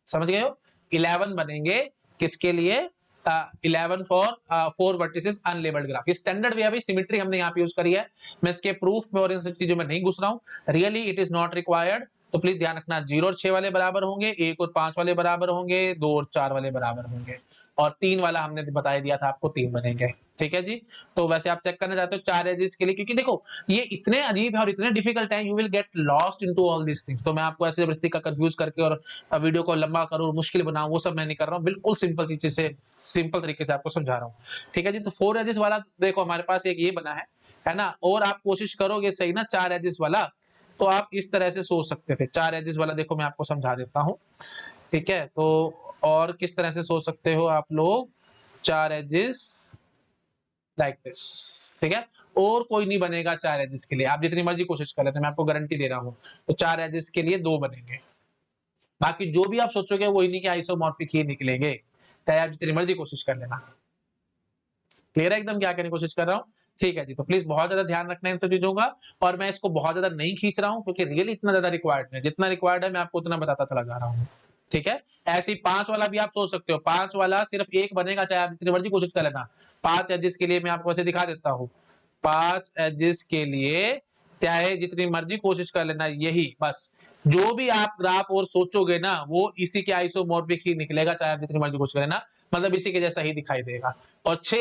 समझ गए हो। 11 बनेंगे किसके लिए, 11 फॉर 4 वर्टिसेस अनलेबल्ड ग्राफ। ये स्टैंडर्ड वे है भाई, सिमेट्री हमने यहाँ पे यूज करी है। मैं इसके प्रूफ में और इन सब चीजों में नहीं घुस रहा हूँ, really it is not required, तो प्लीज ध्यान रखना 0 और 6 वाले बराबर होंगे, 1 और 5 वाले बराबर होंगे, 2 और 4 वाले बराबर होंगे, और 3 वाला हमने बता दिया था आपको 3 बनेंगे। ठीक है जी। तो वैसे आप चेक करना चाहते हो 4 एजेस के लिए, क्योंकि देखो ये इतने अजीब है और इतने डिफिकल्ट है, you will get lost into all this things. तो मैं आपको ऐसे जबरदस्ती का कंफ्यूज करके और वीडियो को लंबा करूं, मुश्किल बनाऊं, वो सब मैं नहीं कर रहा हूं। बिल्कुल सिंपल चीजें से सिंपल तरीके से आपको समझा रहा हूं। ठीक है जी। तो 4 एजेस वाला देखो हमारे पास एक ये बना है ना, और आप कोशिश करोगे सही ना 4 एजेस वाला, तो आप इस तरह से सोच सकते थे। 4 एजेस वाला देखो मैं आपको समझा देता हूं। ठीक है, तो और किस तरह से सोच सकते हो आप लोग 4 एजेस लाइक दिस। ठीक है, और कोई नहीं बनेगा 4 एजेस के लिए, आप जितनी मर्जी कोशिश कर लेते, मैं आपको गारंटी दे रहा हूं। तो 4 एजेस के लिए 2 बनेंगे, बाकी जो भी आप सोचोगे वो इन्हीं के आइसोमॉर्फिक ही निकलेंगे, चाहे आप जितनी मर्जी कोशिश कर लेना। क्लियर है एकदम क्या कहने की कोशिश कर रहा हूँ? ठीक है जी। तो प्लीज बहुत ज्यादा ध्यान रखना इन सब चीजों का, और मैं इसको बहुत ज्यादा नहीं खींच रहा हूँ क्योंकि रियली इतना ज्यादा रिक्वायर्ड है, जितना रिक्वायर्ड है मैं आपको उतना बताता चला जा रहा हूँ। ठीक है, ऐसे ही 5 वाला भी आप सोच सकते हो, 5 वाला सिर्फ एक बनेगा, चाहे आप जितनी मर्जी कोशिश कर लेना। 5 एजेस के लिए मैं आपको ऐसे दिखा देता हूँ, 5 एजेस के लिए चाहे जितनी मर्जी कोशिश कर लेना, यही बस जो भी आप ग्राफ और सोचोगे ना वो इसी के आइसोमॉर्फिक ही निकलेगा, चाहे आप जितनी मर्जी कोशिश कर लेना, मतलब इसी के जैसा ही दिखाई देगा। और 6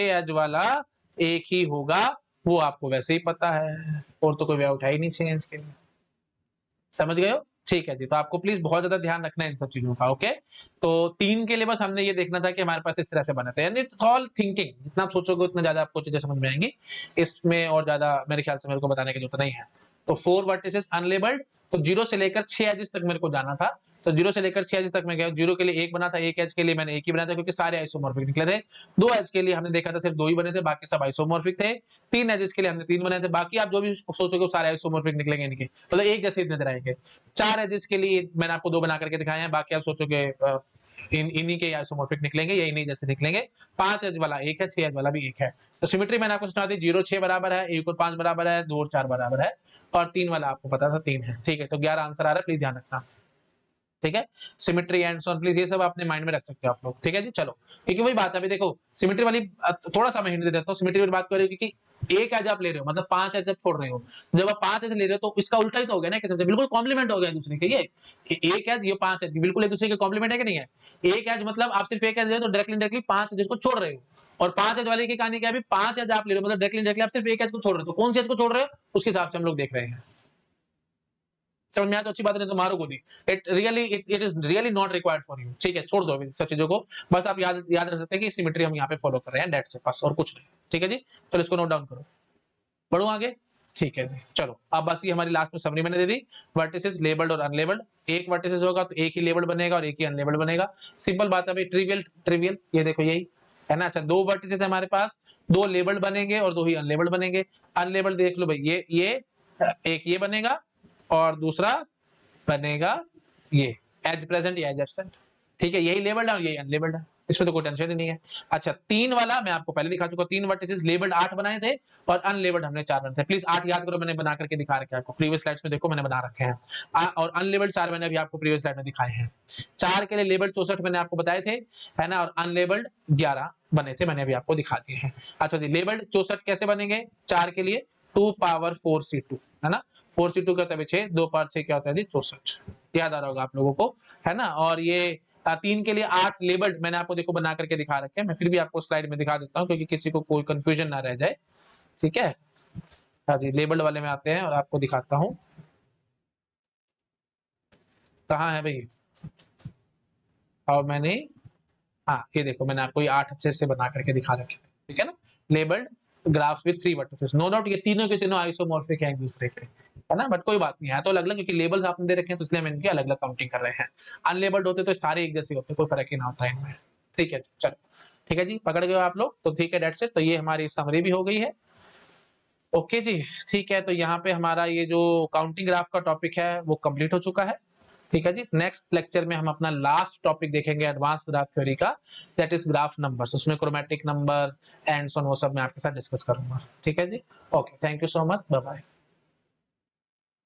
एज वाला एक ही होगा, वो आपको वैसे ही पता है, और तो कोई वे उठा ही नहीं 6 एज के लिए। समझ गए हो? ठीक है जी। तो आपको प्लीज बहुत ज्यादा ध्यान रखना है इन सब चीजों का। ओके, तो 3 के लिए बस हमने ये देखना था कि हमारे पास इस तरह से बने थे, एंड इट्स ऑल थिंकिंग। जितना आप सोचोगे उतना ज्यादा आपको चीजें समझ में आएंगी, इसमें और ज्यादा मेरे ख्याल से मेरे को बताने की जरूरत नहीं है। तो 4 वर्टिसेस अनलेबल्ड, तो 0 से लेकर 6 एजेस तक मेरे को जाना था, तो 0 से लेकर 6 एजेस तक मैं गया। 0 के लिए एक बना था, एक एज के लिए मैंने एक ही बनाया था क्योंकि सारे आइसोमॉर्फिक निकले थे। 2 एज के लिए हमने देखा था सिर्फ 2 ही बने थे, बाकी सब आइसोमॉर्फिक थे। 3 एजेस के लिए हमने 3 बनाए थे, बाकी आप जो भी सोचोगे वो सारे आइसोमॉर्फिक निकलेंगे इनके, मतलब एक जैसे नजर आएंगे। 4 एजेस के लिए मैंने आपको 2 बना करके दिखाए हैं, बाकी आप सोचोगे इन्हीं के आइसोमॉर्फिक निकलेंगे या इन्हीं जैसे निकलेंगे। 5 एज वाला एक है, 6 एज वाला भी एक है। तो सिमेट्री मैंने आपको सुना दी, 0 6 बराबर है, 1 और 5 बराबर है, 2 और 4 बराबर है, और 3 वाला आपको पता था 3 है। ठीक है, तो 11 आंसर आ रहा है, प्लीज ध्यान रखना। ठीक है, symmetry and so on, please ये सब अपने माइंड में रख सकते हो आप लोग। ठीक है जी, चलो, क्योंकि वही बात है, अभी देखो सिमेट्री वाली थोड़ा सा मैं हिंट दे देता हूँ। सिमेट्री वाली बात कर रही हूँ क्योंकि एक एज आप ले रहे हो, मतलब 5 एज आप छोड़ रहे हो। जब आप 5 एज ले रहे हो तो इसका उल्टा ही तो हो गया ना, किस्म से बिल्कुल कॉम्प्लीमेंट हो गया दूसरे के। ये एक एज, ये 5 एज, बिल्कुल एक दूसरे के कॉम्प्लीमेंट है कि नहीं है? एक एज मतलब आप सिर्फ एक एज ले रहे हो तो डायरेक्टली 5 एज को छोड़ रहे हो, और 5 एज वाले की कहानी क्या है, 5 एज आप ले रहे हो मतलब डायरेक्टली आप सिर्फ एक एज को छोड़ रहे हो। तो कौन सी एज को छोड़ रहे हो उसके हिसाब से हम लोग देख रहे हैं। समझ में आया तो अच्छी बात, नहीं तो मारो गोली। It is really not required for you. ठीक है, छोड़ दो अभी सब चीजों को, बस आप याद याद रख सकते हैं कि सिमेट्री हम यहाँ पे फॉलो कर रहे हैं, दैट्स इट, बस और कुछ नहीं। ठीक है जी, चलो इसको नोट डाउन करो, बढ़ो आगे। ठीक है जी, चलो अब बस ये हमारी लास्ट में समरी मैंने दे दी, वर्टिसेस लेबल्ड और अनलेबल्ड। एक वर्टिसेस होगा तो एक ही लेबल्ड बनेगा और एक ही अनलेबल्ड बनेगा। सिंपल बात है भाई, ट्रिवियल ट्रिवियल, ये देखो यही है ना। अच्छा, 2 वर्टिसेस हमारे पास, 2 लेबल्ड बनेंगे और 2 ही अनलेबल्ड बनेंगे। अनलेबल्ड देख लो भाई, ये एक ये बनेगा और दूसरा बनेगा ये, एज प्रेजेंट या एज एब्सेंट। ठीक है, यही लेबल्ड है और यही अनलेबल्ड है, इसमें तो कोई टेंशन ही नहीं है। अच्छा, 3 वाला मैं आपको पहले दिखा चुका, 3 वर्टिसेस लेबल्ड 8 बनाए थे और अनलेबल्ड हमने 4 बनाए थे। प्लीज 8 याद करो, मैंने बना करके दिखा रखे आपको, प्रीवियस स्लाइड्स में देखो मैंने बना रखे हैं। और अनलेबल्ड 4 मैंने अभी आपको प्रीवियस स्लाइड में दिखाए हैं। 4 के लिए लेबल्ड 64 मैंने आपको बताए थे, है ना, और अनलेबल्ड 11 बने थे, मैंने अभी आपको दिखा दिए हैं। अच्छा जी, लेबल्ड 64 कैसे बनेंगे 4 के लिए, 2 पावर 4 C2, है ना। 4 C2 क्या होता है 6, 2 पावर 6 क्या होता है जी 64, याद आ रहा होगा आप लोगों को, है ना। और ये 3 के लिए 8 लेबल्ड मैंने आपको देखो बना करके दिखा रखे हैं, मैं फिर भी आपको स्लाइड में दिखा देता हूँ क्योंकि किसी को कोई कंफ्यूजन ना रह जाए। ठीक है, हाँ जी, लेबल्ड वाले में आते हैं और आपको दिखाता हूँ कहाँ है भाई। और मैंने, हाँ ये देखो मैंने आपको ये 8 अच्छे से बना करके दिखा रखे हैं। ठीक है ना, labelled graphs with 3 vertices, no doubt ये तीनों के तीनों आइसोमॉर्फिक हैं एक दूसरे के, है ना, बट कोई बात नहीं है, तो अलग अलग क्योंकि लेबल्स आपने दे रखे हैं तो इसलिए हम इनकी अलग अलग काउंटिंग कर रहे हैं। अनलेबल्ड होते तो सारे एक जैसे होते, कोई फर्क ही ना होता है इनमें। ठीक है चलो, ठीक है जी, पकड़ गए आप लोग, तो ठीक है दैट्स इट। तो ये हमारी समरी भी हो गई है। ओके जी, ठीक है, तो यहाँ पे हमारा ये जो काउंटिंग ग्राफ का टॉपिक है वो कंप्लीट हो चुका है। ठीक है जी, नेक्स्ट लेक्चर में हम अपना लास्ट टॉपिक देखेंगे एडवांस ग्राफ थ्योरी का, दैट इज ग्राफ नंबर्स। उसमें क्रोमेटिक नंबर एंड सो वो सब मैं आपके साथ डिस्कस करूंगा। ठीक है जी, okay, thank you so much, bye bye.